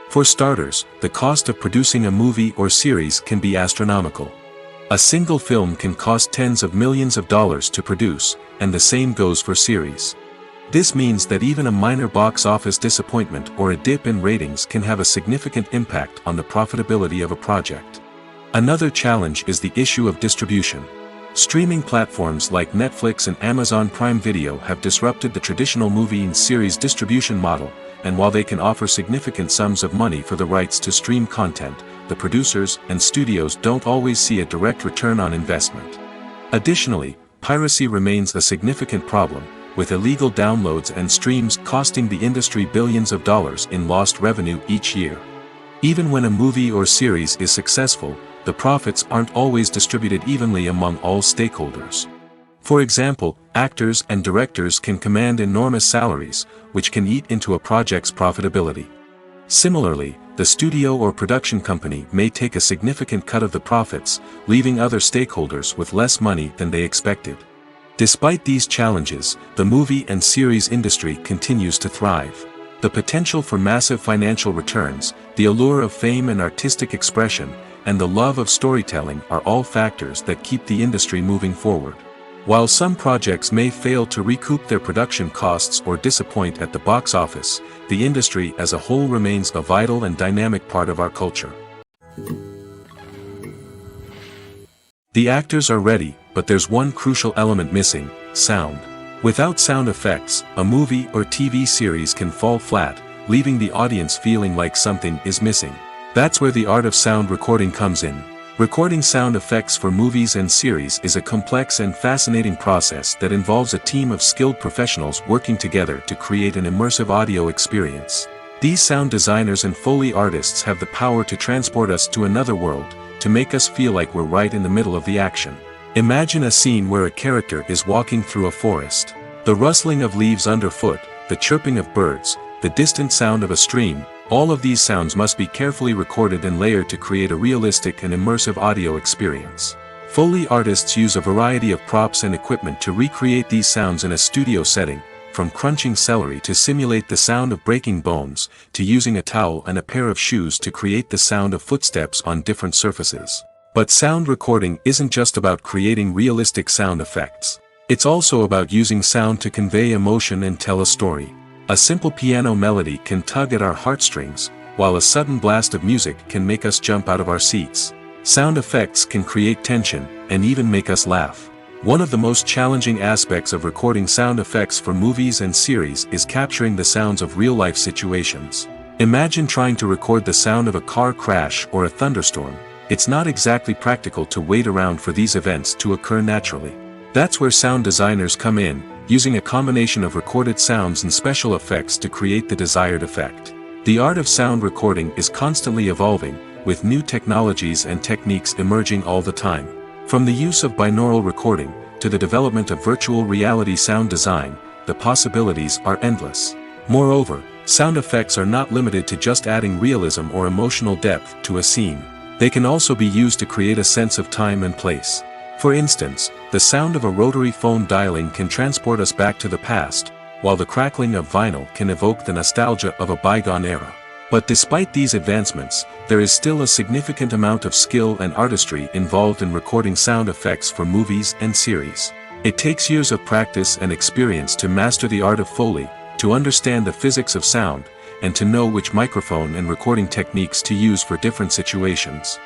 For starters, the cost of producing a movie or series can be astronomical. A single film can cost tens of millions of dollars to produce, and the same goes for series. This means that even a minor box office disappointment or a dip in ratings can have a significant impact on the profitability of a project. Another challenge is the issue of distribution. Streaming platforms like Netflix and Amazon Prime Video have disrupted the traditional movie and series distribution model, and while they can offer significant sums of money for the rights to stream content, the producers and studios don't always see a direct return on investment. Additionally, piracy remains a significant problem, with illegal downloads and streams costing the industry billions of dollars in lost revenue each year. Even when a movie or series is successful, the profits aren't always distributed evenly among all stakeholders. For example, actors and directors can command enormous salaries, which can eat into a project's profitability. Similarly, the studio or production company may take a significant cut of the profits, leaving other stakeholders with less money than they expected. Despite these challenges, the movie and series industry continues to thrive. The potential for massive financial returns, the allure of fame and artistic expression, and the love of storytelling are all factors that keep the industry moving forward. While some projects may fail to recoup their production costs or disappoint at the box office, the industry as a whole remains a vital and dynamic part of our culture. The actors are ready, but there's one crucial element missing: sound. Without sound effects, a movie or TV series can fall flat, leaving the audience feeling like something is missing. That's where the art of sound recording comes in. Recording sound effects for movies and series is a complex and fascinating process that involves a team of skilled professionals working together to create an immersive audio experience. These sound designers and Foley artists have the power to transport us to another world, to make us feel like we're right in the middle of the action. Imagine a scene where a character is walking through a forest. The rustling of leaves underfoot, the chirping of birds, the distant sound of a stream, all of these sounds must be carefully recorded and layered to create a realistic and immersive audio experience. Foley artists use a variety of props and equipment to recreate these sounds in a studio setting, from crunching celery to simulate the sound of breaking bones, to using a towel and a pair of shoes to create the sound of footsteps on different surfaces. But sound recording isn't just about creating realistic sound effects. It's also about using sound to convey emotion and tell a story. A simple piano melody can tug at our heartstrings, while a sudden blast of music can make us jump out of our seats. Sound effects can create tension, and even make us laugh. One of the most challenging aspects of recording sound effects for movies and series is capturing the sounds of real-life situations. Imagine trying to record the sound of a car crash or a thunderstorm. It's not exactly practical to wait around for these events to occur naturally. That's where sound designers come in, using a combination of recorded sounds and special effects to create the desired effect. The art of sound recording is constantly evolving, with new technologies and techniques emerging all the time. From the use of binaural recording, to the development of virtual reality sound design, the possibilities are endless. Moreover, sound effects are not limited to just adding realism or emotional depth to a scene. They can also be used to create a sense of time and place. For instance, the sound of a rotary phone dialing can transport us back to the past, while the crackling of vinyl can evoke the nostalgia of a bygone era. But despite these advancements, there is still a significant amount of skill and artistry involved in recording sound effects for movies and series. It takes years of practice and experience to master the art of Foley, to understand the physics of sound, and to know which microphone and recording techniques to use for different situations.